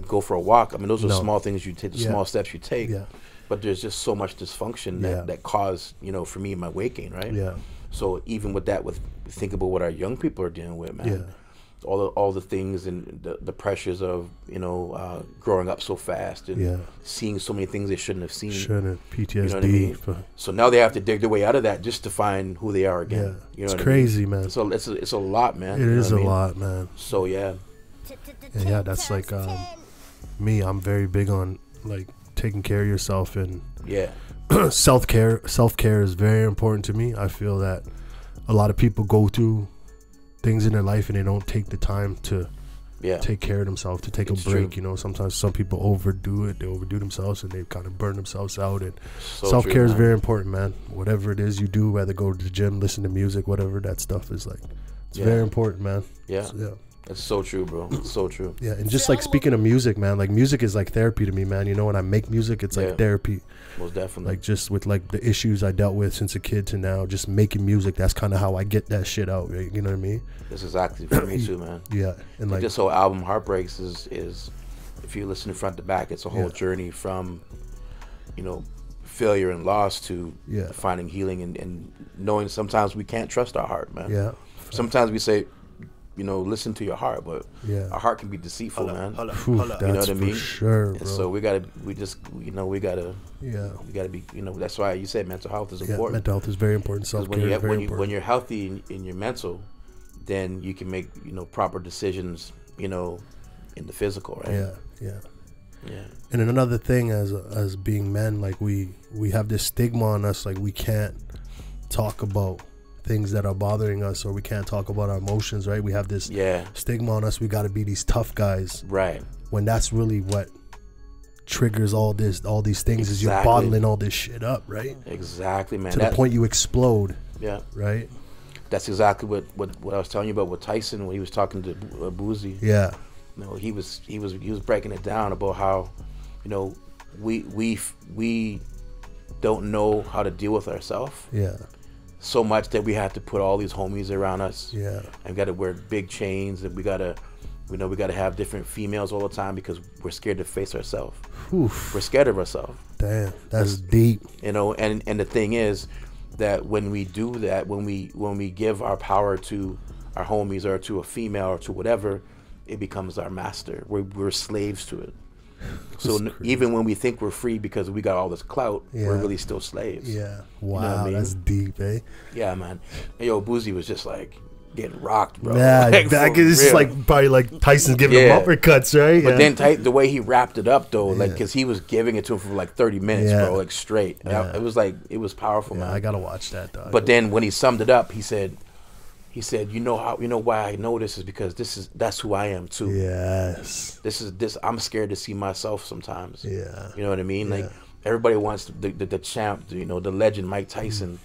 go for a walk. I mean, those are small things you take, the small steps you take. Yeah. But there's just so much dysfunction that caused, you know, for me, my weight gain, right? Yeah. So even with that, think about what our young people are dealing with, man. Yeah. All the things and the pressures of, you know, growing up so fast and seeing so many things they shouldn't have seen. PTSD. You know what I mean? So now they have to dig their way out of that just to find who they are again. Yeah. You know, it's crazy, man. man. So it's a lot, man. It is a lot, man. So yeah. And that's like me. I'm very big on like taking care of yourself, and self-care is very important to me. I feel that a lot of people go through things in their life and they don't take the time to take care of themselves, to take a break. You know, sometimes some people overdo it. They overdo themselves and they kind of burn themselves out. And self-care is very important, man. Whatever it is you do, whether go to the gym, listen to music, whatever, that stuff is like, it's very important, man. It's so true, bro. It's so true. Yeah, and just like speaking of music, man, like music is like therapy to me, man. You know, when I make music, it's like therapy. Most definitely. Like just with like the issues I dealt with since a kid to now, just making music, that's kind of how I get that shit out, right? You know what I mean? That's exactly for me too, man. Yeah. And like this whole album, Heartbreaks, is if you listen front to back, it's a whole journey from, you know, failure and loss to finding healing and knowing sometimes we can't trust our heart, man. Yeah. Sometimes we say, you know, listen to your heart, but our heart can be deceitful, man. You know what I mean? Sure, bro. And so we gotta be, you know, that's why you said mental health is important. Mental health is very important. Self-care is very important. When you're healthy in your mental, then you can make, you know, proper decisions you know, in the physical, right? Yeah. Yeah. And then another thing, as being men, like we have this stigma on us, like we can't talk about things that are bothering us, or we can't talk about our emotions, right? We have this stigma on us. We got to be these tough guys, right? When that's really what triggers all these things, is you're bottling all this shit up, right? Exactly, man. To the point you explode. Yeah. Right. That's exactly what I was telling you about with Tyson when he was talking to Boozy. Yeah. You know, he was breaking it down about how, you know, we don't know how to deal with ourselves. Yeah. So much that we have to put all these homies around us. Yeah. And got to wear big chains, and we gotta have different females all the time because we're scared to face ourselves. We're scared of ourselves. Damn, that's deep. You know, and the thing is that when we do that, when we give our power to our homies or to a female or to whatever, it becomes our master. We're slaves to it. So even when we think we're free because we got all this clout, we're really still slaves. Yeah. Wow, you know what I mean? That's deep, eh? Yeah, man. And yo, Boozy was just like getting rocked, bro. Yeah, like, it's just like probably like Tyson's giving him uppercuts, right? But then the way he wrapped it up though, like, because he was giving it to him for like 30 minutes, bro, like straight. And it was powerful, man. I gotta watch that, dog. But then when he summed it up, he said, you know why I know this is because that's who I am too. Yes. I'm scared to see myself sometimes. Yeah. You know what I mean? Like everybody wants the champ, you know, the legend Mike Tyson.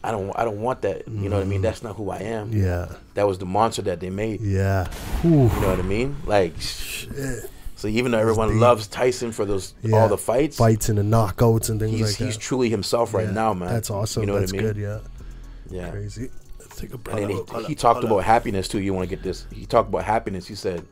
I don't want that. You know what I mean? That's not who I am. Yeah. That was the monster that they made. Yeah. You know what I mean? Like shit. So even though everyone loves Tyson for all the fights and the knockouts and things like that, he's truly himself right now, man. That's awesome. You know that's what I mean? Good, yeah. Crazy. Take a breath. And then he talked about happiness too. You want to get this? He talked about happiness. He said,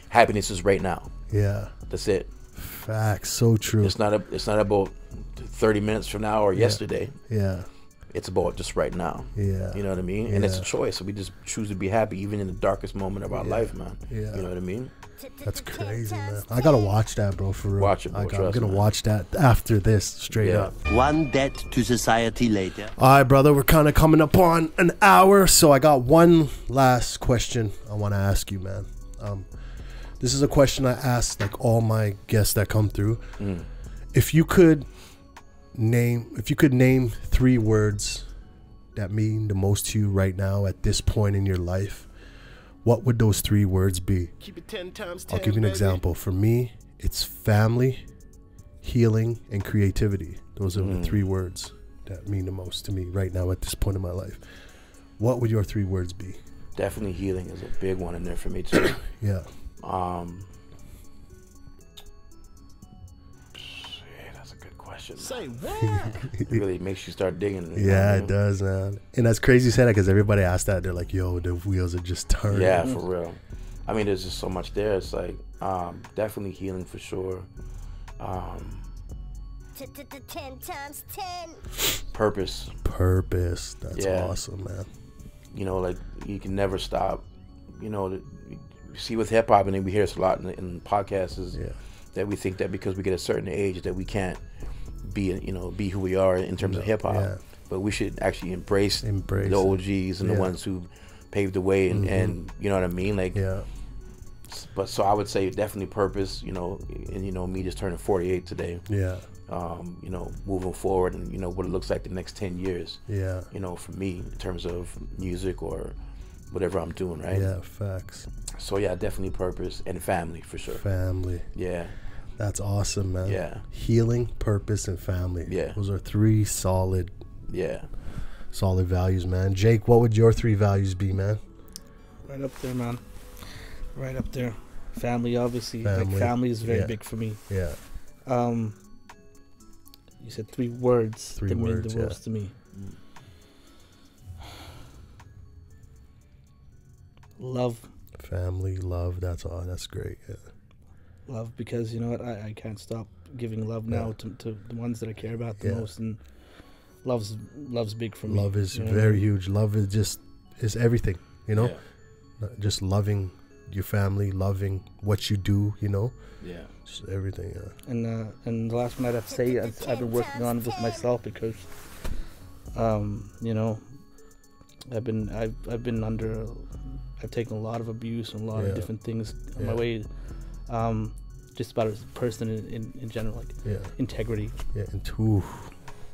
"Happiness is right now." Yeah, that's it. Facts. So true. It's not about 30 minutes from now or yesterday. Yeah. It's about just right now. Yeah. You know what I mean? And it's a choice. So we just choose to be happy even in the darkest moment of our life, man. Yeah. You know what I mean? That's crazy, man. I gotta watch that, bro. For real. Watch it, bro. I'm gonna watch that after this, straight up. One debt to society later. All right, brother. We're kind of coming up on an hour, so I got one last question I want to ask you, man. This is a question I ask like all my guests that come through. If you could name 3 words that mean the most to you right now at this point in your life, what would those 3 words be? Keep it 10 times 10, I'll give you an example. For me, it's family, healing, and creativity. Those are the 3 words that mean the most to me right now at this point in my life. What would your 3 words be? Definitely healing is a big one in there for me too. Yeah. That's a good question. Say what? It really makes you start digging. Yeah, it does, man. And that's crazy you say that because everybody asks that. They're like, yo, the wheels are just turning. Yeah, for real. I mean, there's just so much there. It's like definitely healing for sure. 10 times 10. Purpose. That's awesome, man. You know, like you can never stop. You know, you see with hip hop, and then we hear this a lot in podcasts, is that we think that because we get a certain age that we can't be who we are in terms of hip hop. Yeah. But we should actually embrace the OGs and the ones who paved the way, and you know what I mean, like. Yeah. But so I would say definitely purpose. You know, and me just turning 48 today. Yeah. Moving forward, and what it looks like the next 10 years. Yeah. For me in terms of music or whatever I'm doing, right? Yeah, facts. So yeah, definitely purpose and family for sure. Family. Yeah. That's awesome, man. Yeah. Healing, purpose, and family. Yeah. Those are 3 solid. Yeah. Solid values, man. Jake, what would your 3 values be, man? Right up there, man. Right up there. Family, obviously. Like family is very big for me. Yeah. You said 3 words that mean the most to me. Love. Family, love. That's all. That's great. Yeah. Love, because you know what, I can't stop giving love now to the ones that I care about the most, and love's big for me. Love is very huge. Love is everything. Just loving your family, loving what you do. Yeah. Just everything. Yeah. And the last one I'd have to say I've been working on with myself, because I've been under I've taken a lot of abuse and a lot of different things on my way. Just about as a person in general, like integrity. Yeah, and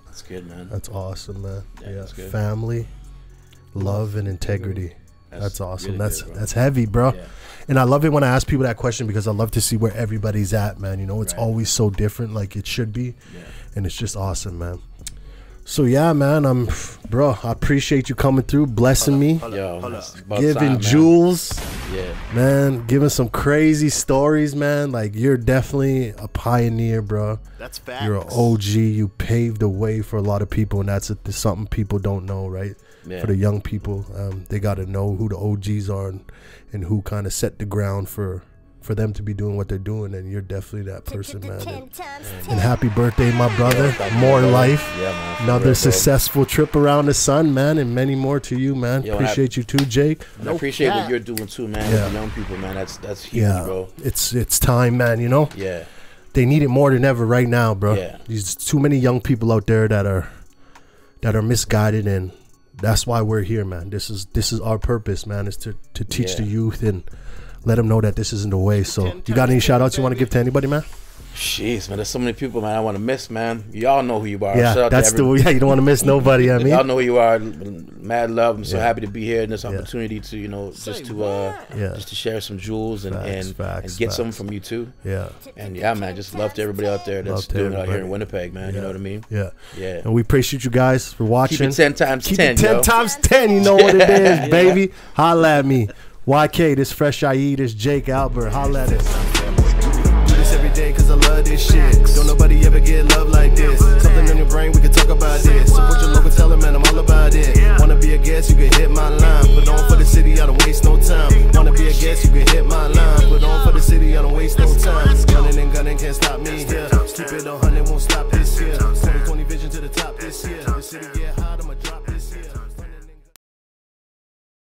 That's good, man. That's awesome, man. Yeah, that's good. Family, love, and integrity. That's awesome. Really that's good, bro. that's heavy, bro. Yeah. And I love it when I ask people that question because I love to see where everybody's at, man. You know, it's always so different, like it should be, and it's just awesome, man. So yeah, man, bro, I appreciate you coming through, blessing me, giving jewels, man, giving some crazy stories, man. Like you're definitely a pioneer, bro. That's facts. You're an OG. You paved the way for a lot of people, and that's something people don't know, right? Yeah. For the young people, they got to know who the OGs are and who kind of set the ground for them to be doing what they're doing, and you're definitely that person, man. And happy birthday, my brother. More life. Yeah, man. Another successful trip around the sun, man, and many more to you, man. Appreciate you too, Jake. I appreciate what you're doing too, man. With the young people, man. That's huge, bro. It's time, man. You know. Yeah. They need it more than ever right now, bro. Yeah. There's too many young people out there that are misguided, and that's why we're here, man. This is our purpose, man. Is to teach the youth and let them know that this isn't the way. So, you got any shout outs you want to give to anybody, man? Jeez, man, there's so many people, man. I want to miss, man. Y'all know who you are. Yeah, Shout out that's to you don't want to miss nobody. I mean, y'all know who you are. Mad love. I'm so happy to be here in this opportunity to, you know, just to share some jewels and get some from you too. Yeah. And yeah, man, just love to everybody out there that's doing it out here in Winnipeg, man. You know what I mean? Yeah. Yeah. And we appreciate you guys for watching. Keep it 10 times 10. Keep it 10 times 10. You know what it is, baby. Holla at me. YK, this Fresh IE, this Jake Albert. Holla at us. Do this every day cause I love this shit. Don't nobody ever get love like this. Something in your brain, we can talk about this. Support your local, tell them, man, I'm all about it. Wanna be a guest, you can hit my line. Put on for the city, I don't waste no time. Wanna be a guest, you can hit my line. Put on for the city, I don't waste no time. Gunning and gunning can't stop me here. Keep it 100, won't stop this year. 2020 vision to the top this year. The city get hot, I'ma drop